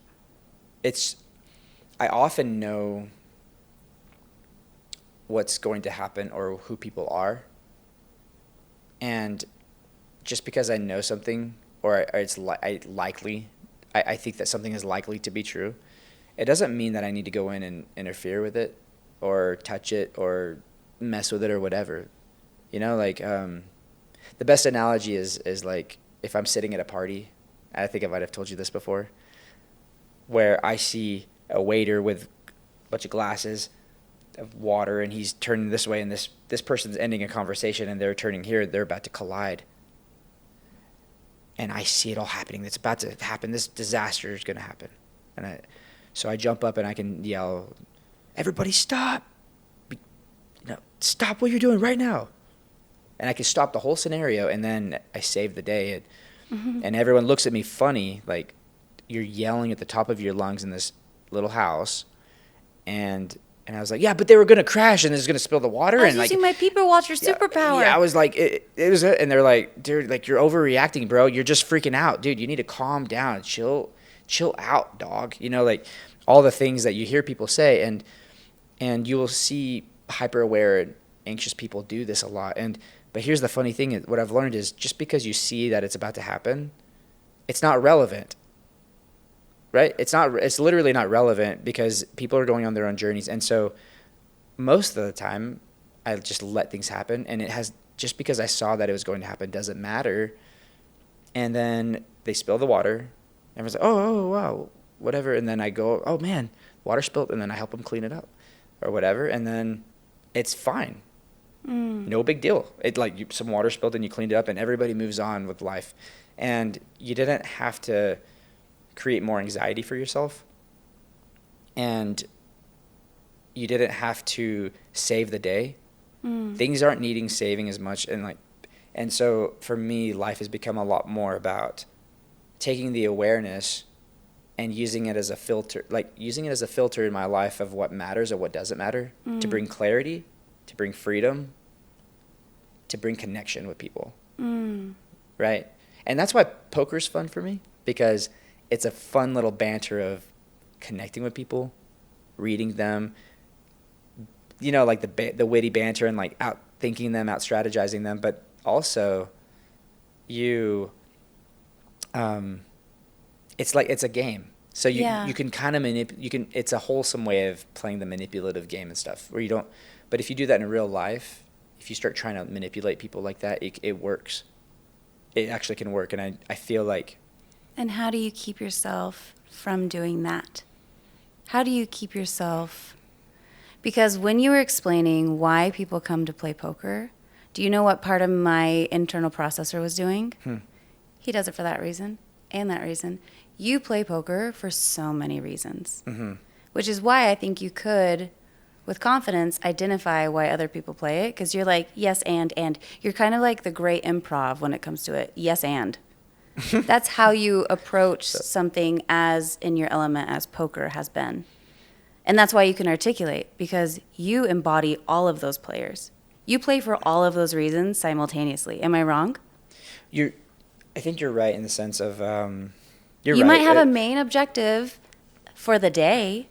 I often know what's going to happen or who people are. And just because I know something or I think that something is likely to be true, it doesn't mean that I need to go in and interfere with it or touch it or mess with it or whatever. The best analogy is like if I'm sitting at a party, I think I might have told you this before, where I see a waiter with a bunch of glasses of water and he's turning this way and this person's ending a conversation and they're turning here, they're about to collide. And I see it all happening. It's about to happen. This disaster is going to happen. So I jump up and I can yell, everybody stop. Stop what you're doing right now. And I can stop the whole scenario, and then I save the day. And everyone looks at me funny, like you're yelling at the top of your lungs in this little house. And I was like, yeah, but they were going to crash, and it's going to spill the water. I was using my people watcher superpower. Yeah, I was like, it was it. And they're like, dude, like you're overreacting, bro. You're just freaking out. Dude, you need to calm down. Chill out, dog. Like all the things that you hear people say. And you will see hyper-aware and anxious people do this a lot. But here's the funny thing, what I've learned is just because you see that it's about to happen, it's not relevant, right? It's literally not relevant because people are going on their own journeys. And so most of the time I just let things happen, and just because I saw that it was going to happen doesn't matter. And then they spill the water. Everyone's like, oh, wow, whatever. And then I go, oh man, water spilled. And then I help them clean it up or whatever. And then it's fine. No big deal. Some water spilled and you cleaned it up and everybody moves on with life. And you didn't have to create more anxiety for yourself. And you didn't have to save the day. Things aren't needing saving as much. And so for me, life has become a lot more about taking the awareness and using it as a filter in my life of what matters or what doesn't matter, to bring clarity, to bring freedom, to bring connection with people, right? And that's why poker's fun for me, because it's a fun little banter of connecting with people, reading them, like the witty banter and like out thinking them, out strategizing them, but also it's a game. So you can kind of it's a wholesome way of playing the manipulative game and stuff where you don't, but if you do that in real life, if you start trying to manipulate people like that, it works. It actually can work. And I feel like. And how do you keep yourself from doing that? How do you keep yourself? Because when you were explaining why people come to play poker, do you know what part of my internal processor was doing? He does it for that reason and that reason. You play poker for so many reasons, which is why I think you could, with confidence, identify why other people play it, because you're like, yes, and. You're kind of like the great improv when it comes to it. Yes, and. That's how you approach something as in your element as poker has been. And that's why you can articulate, because you embody all of those players. You play for all of those reasons simultaneously. Am I wrong? I think you're right in the sense of You right. might have a main objective for the day,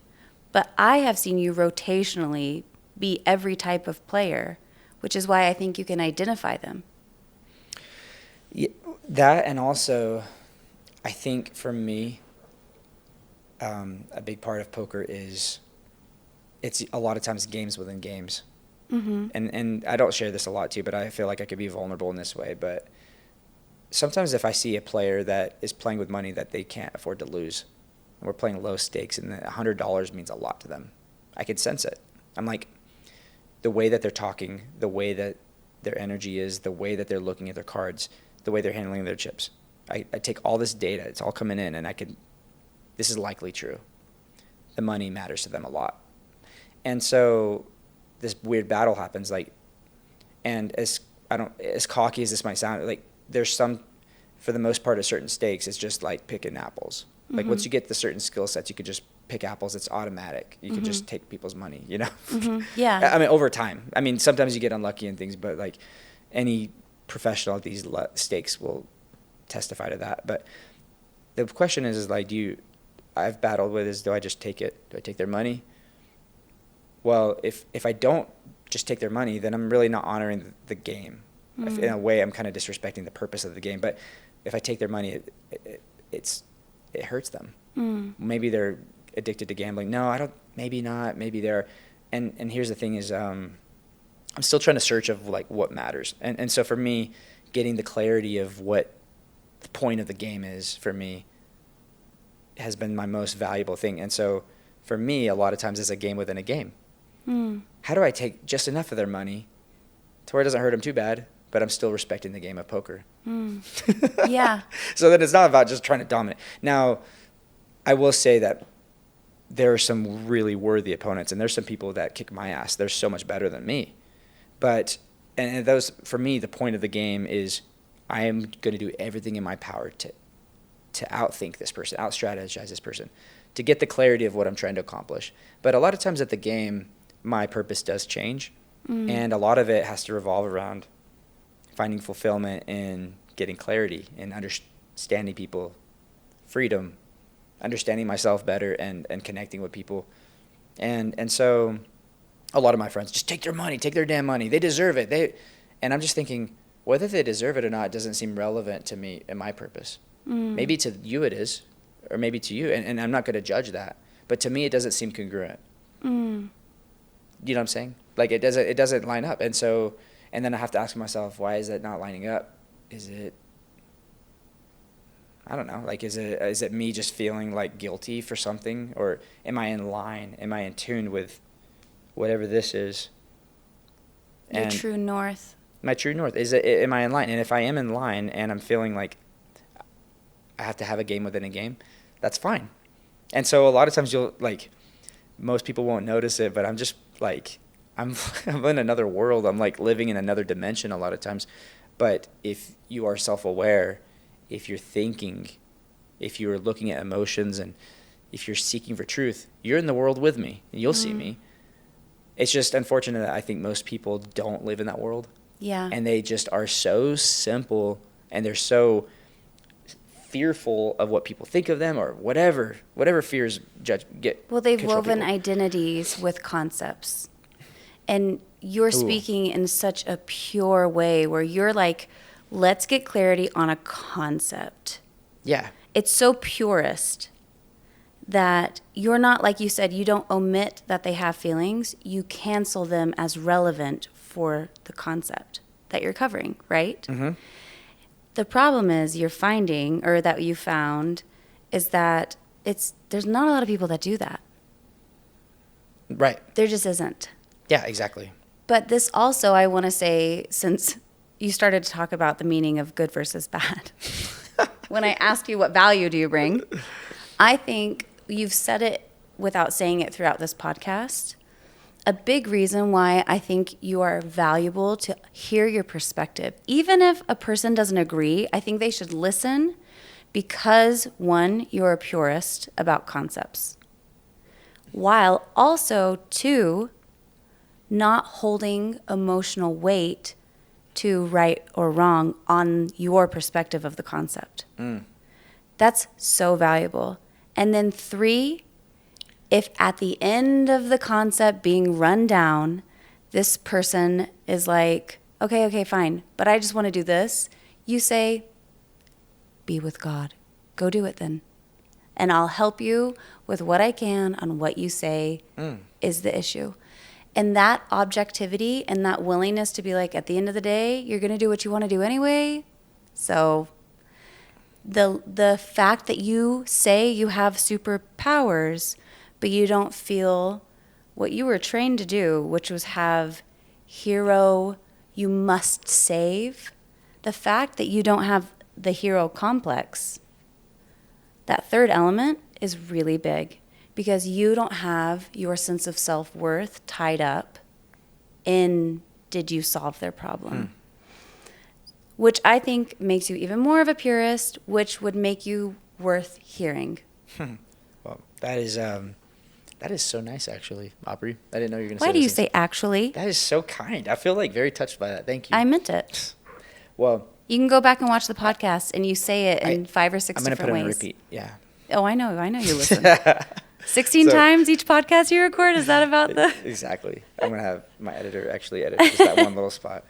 but I have seen you rotationally be every type of player, which is why I think you can identify them. Yeah, that, and also, I think for me, a big part of poker is it's a lot of times games within games. And I don't share this a lot too, but I feel like I could be vulnerable in this way. But sometimes if I see a player that is playing with money that they can't afford to lose, and we're playing low stakes, and $100 means a lot to them, I can sense it. I'm like, the way that they're talking, the way that their energy is, the way that they're looking at their cards, the way they're handling their chips. I take all this data, it's all coming in, and this is likely true. The money matters to them a lot. And so this weird battle happens, and as cocky as this might sound, there's some, for the most part, at certain stakes, it's just like picking apples. Like once you get the certain skill sets, you could just pick apples. It's automatic. You could just take people's money, Yeah. I mean, over time. I mean, sometimes you get unlucky and things, but like any professional at these stakes will testify to that. But the question is like, I've battled with do I just take it? Do I take their money? Well, if I don't just take their money, then I'm really not honoring the game. In a way, I'm kind of disrespecting the purpose of the game. But if I take their money, it hurts them. Maybe they're addicted to gambling. No, I don't. Maybe not. Maybe they're. And here's the thing is, I'm still trying to search of like what matters. And so for me, getting the clarity of what the point of the game is for me has been my most valuable thing. And so for me, a lot of times it's a game within a game. How do I take just enough of their money to where it doesn't hurt them too bad, but I'm still respecting the game of poker? Yeah. So then it's not about just trying to dominate. Now, I will say that there are some really worthy opponents, and there's some people that kick my ass. They're so much better than me. But, and those, for me, the point of the game is I am going to do everything in my power to outthink this person, out-strategize this person, to get the clarity of what I'm trying to accomplish. But a lot of times at the game, my purpose does change, and a lot of it has to revolve around finding fulfillment in getting clarity and understanding people, freedom, understanding myself better, and connecting with people. And so a lot of my friends just take their money, take their damn money. They deserve it. And I'm just thinking, whether they deserve it or not doesn't seem relevant to me and my purpose. Maybe to you it is, or maybe to you, and I'm not going to judge that. But to me, it doesn't seem congruent. You know what I'm saying? Like it doesn't line up. And so, and then I have to ask myself, why is that not lining up? Is it, I don't know, like is it me just feeling like guilty for something, or am I in line? Am I in tune with whatever this is? Your true north. My true north. Am I in line? And if I am in line and I'm feeling like I have to have a game within a game, that's fine. And so a lot of times most people won't notice it, but I'm just like, I'm in another world. I'm like living in another dimension a lot of times. But if you are self-aware, if you're thinking, if you're looking at emotions, and if you're seeking for truth, you're in the world with me, and you'll see me. It's just unfortunate that I think most people don't live in that world. Yeah. And they just are so simple, and they're so fearful of what people think of them, or whatever fears get. Well, they've control woven people. identities with concepts. And you're speaking in such a pure way where you're like, let's get clarity on a concept. Yeah. It's so purist that you're not, like you said, you don't omit that they have feelings. You cancel them as relevant for the concept that you're covering, right? Mm-hmm. The problem is you're finding, or that you found, is that there's not a lot of people that do that. Right. There just isn't. Yeah, exactly. But this also, I want to say, since you started to talk about the meaning of good versus bad, when I asked you what value do you bring, I think you've said it without saying it throughout this podcast. A big reason why I think you are valuable to hear your perspective. Even if a person doesn't agree, I think they should listen because, one, you're a purist about concepts, while also, two, not holding emotional weight to right or wrong on your perspective of the concept. That's so valuable. And then three, if at the end of the concept being run down, this person is like, okay, fine, but I just want to do this, you say, be with God. Go do it then. And I'll help you with what I can on what you say is the issue. And that objectivity and that willingness to be like, at the end of the day, you're going to do what you want to do anyway. So the fact that you say you have superpowers, but you don't feel what you were trained to do, which was have hero, you must save. The fact that you don't have the hero complex, that third element is really big because you don't have your sense of self-worth tied up in did you solve their problem. Which I think makes you even more of a purist, which would make you worth hearing. Well, that is so nice, actually, Aubrey. I didn't know you were going to say Why that. do you say actually? That is so kind. I feel like very touched by that. Thank you. I meant it. Well, you can go back and watch the podcast and you say it in 5 or 6 I'm gonna different put it ways. on repeat. Yeah. Oh, I know you listen. 16 times each podcast you record? Is that about the... Exactly. I'm going to have my editor actually edit just that one little spot.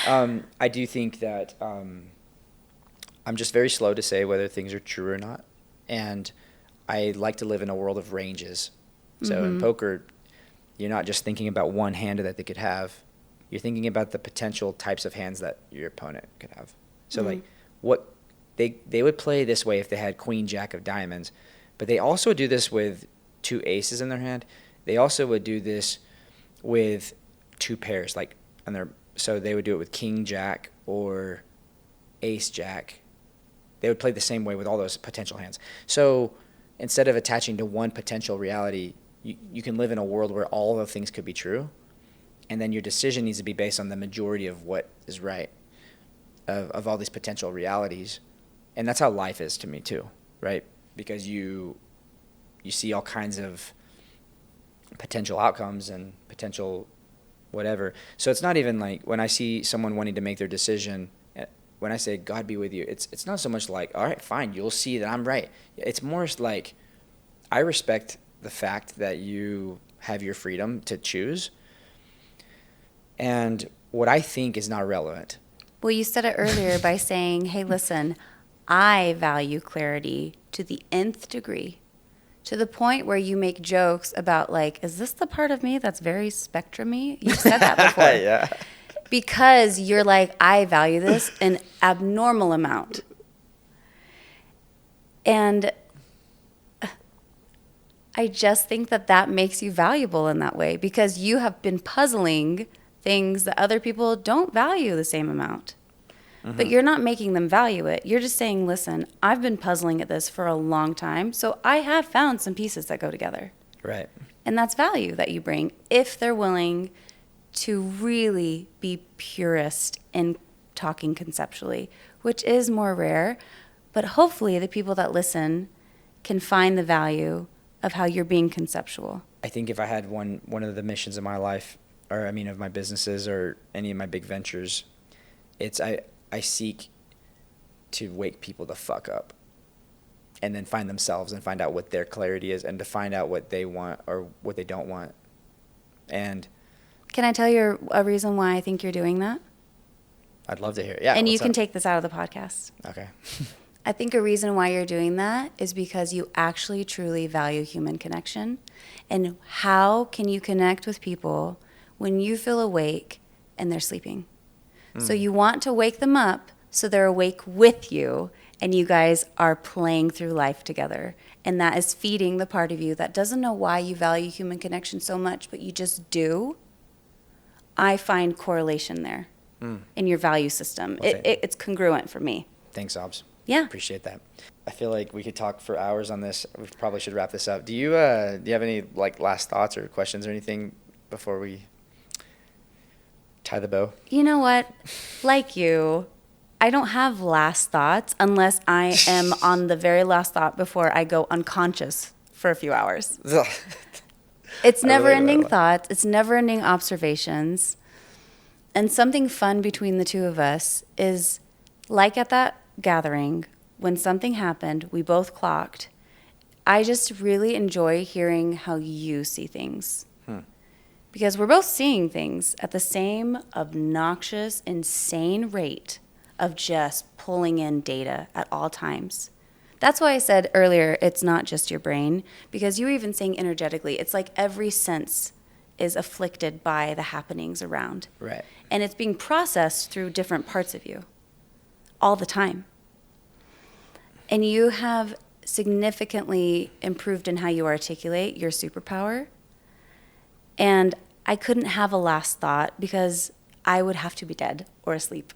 I do think that I'm just very slow to say whether things are true or not. And I like to live in a world of ranges. So in poker, you're not just thinking about one hand that they could have. You're thinking about the potential types of hands that your opponent could have. So like what they would play this way if they had queen, jack of diamonds. But they also do this with 2 aces in their hand. They also would do this with 2 pairs, like on their. So they would do it with king, jack, or ace, jack. They would play the same way with all those potential hands. So instead of attaching to one potential reality, you can live in a world where all of things could be true, and then your decision needs to be based on the majority of what is right of all these potential realities. And that's how life is to me too, right? Because you see all kinds of potential outcomes and potential whatever. So it's not even like when I see someone wanting to make their decision, when I say God be with you, it's not so much like, all right, fine, you'll see that I'm right. It's more like I respect the fact that you have your freedom to choose. And what I think is not relevant. Well, you said it earlier by saying, hey, listen, I value clarity to the nth degree, to the point where you make jokes about like, is this the part of me that's very spectrum-y? You've said that before. Yeah. Because you're like, I value this an abnormal amount. And I just think that makes you valuable in that way because you have been puzzling things that other people don't value the same amount. But you're not making them value it. You're just saying, listen, I've been puzzling at this for a long time, so I have found some pieces that go together. Right. And that's value that you bring if they're willing to really be purist in talking conceptually, which is more rare. But hopefully the people that listen can find the value of how you're being conceptual. I think if I had one of the missions of my life, or I mean of my businesses or any of my big ventures, it's I seek to wake people the fuck up and then find themselves and find out what their clarity is and to find out what they want or what they don't want. And can I tell you a reason why I think you're doing that? I'd love to hear it. Yeah. And you can take this out of the podcast. Okay. I think a reason why you're doing that is because you actually truly value human connection. And how can you connect with people when you feel awake and they're sleeping? So you want to wake them up so they're awake with you and you guys are playing through life together. And that is feeding the part of you that doesn't know why you value human connection so much, but you just do. I find correlation there in your value system. Well, It's congruent for me. Thanks, Obs. Yeah. Appreciate that. I feel like we could talk for hours on this. We probably should wrap this up. Do you have any like last thoughts or questions or anything before we tie the bow? You know what? Like you, I don't have last thoughts unless I am on the very last thought before I go unconscious for a few hours. It's never-ending thoughts. It's never-ending observations. And something fun between the two of us is, like at that gathering, when something happened, we both clocked. I just really enjoy hearing how you see things. Because we're both seeing things at the same obnoxious, insane rate of just pulling in data at all times. That's why I said earlier, it's not just your brain, because you were even saying energetically, it's like every sense is afflicted by the happenings around. Right. And it's being processed through different parts of you all the time. And you have significantly improved in how you articulate your superpower. And I couldn't have a last thought because I would have to be dead or asleep.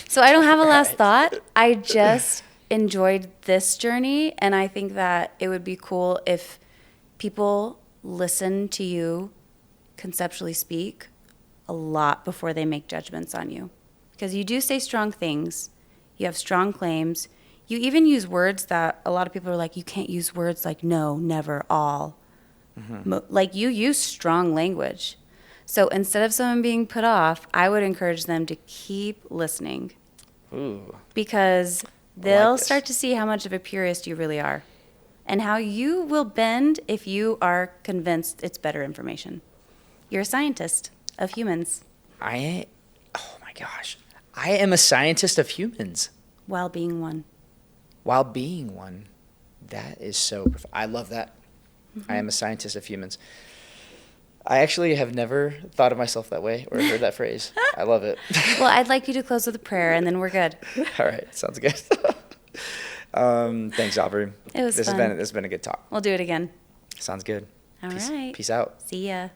So I don't have a last thought. I just enjoyed this journey, and I think that it would be cool if people listen to you conceptually speak a lot before they make judgments on you. Because you do say strong things. You have strong claims. You even use words that a lot of people are like, you can't use words like no, never, all. Like you use strong language. So instead of someone being put off, I would encourage them to keep listening. Ooh. Because they'll start to see how much of a purist you really are and how you will bend if you are convinced it's better information. You're a scientist of humans. Oh my gosh. I am a scientist of humans. While being one. While being one. That is so I love that. I am a scientist of humans. I actually have never thought of myself that way or heard that phrase. I love it. Well, I'd like you to close with a prayer, and then we're good. All right. Sounds good. Thanks, Aubrey. It was fun. This has been a good talk. We'll do it again. Sounds good. All right. Peace out. See ya.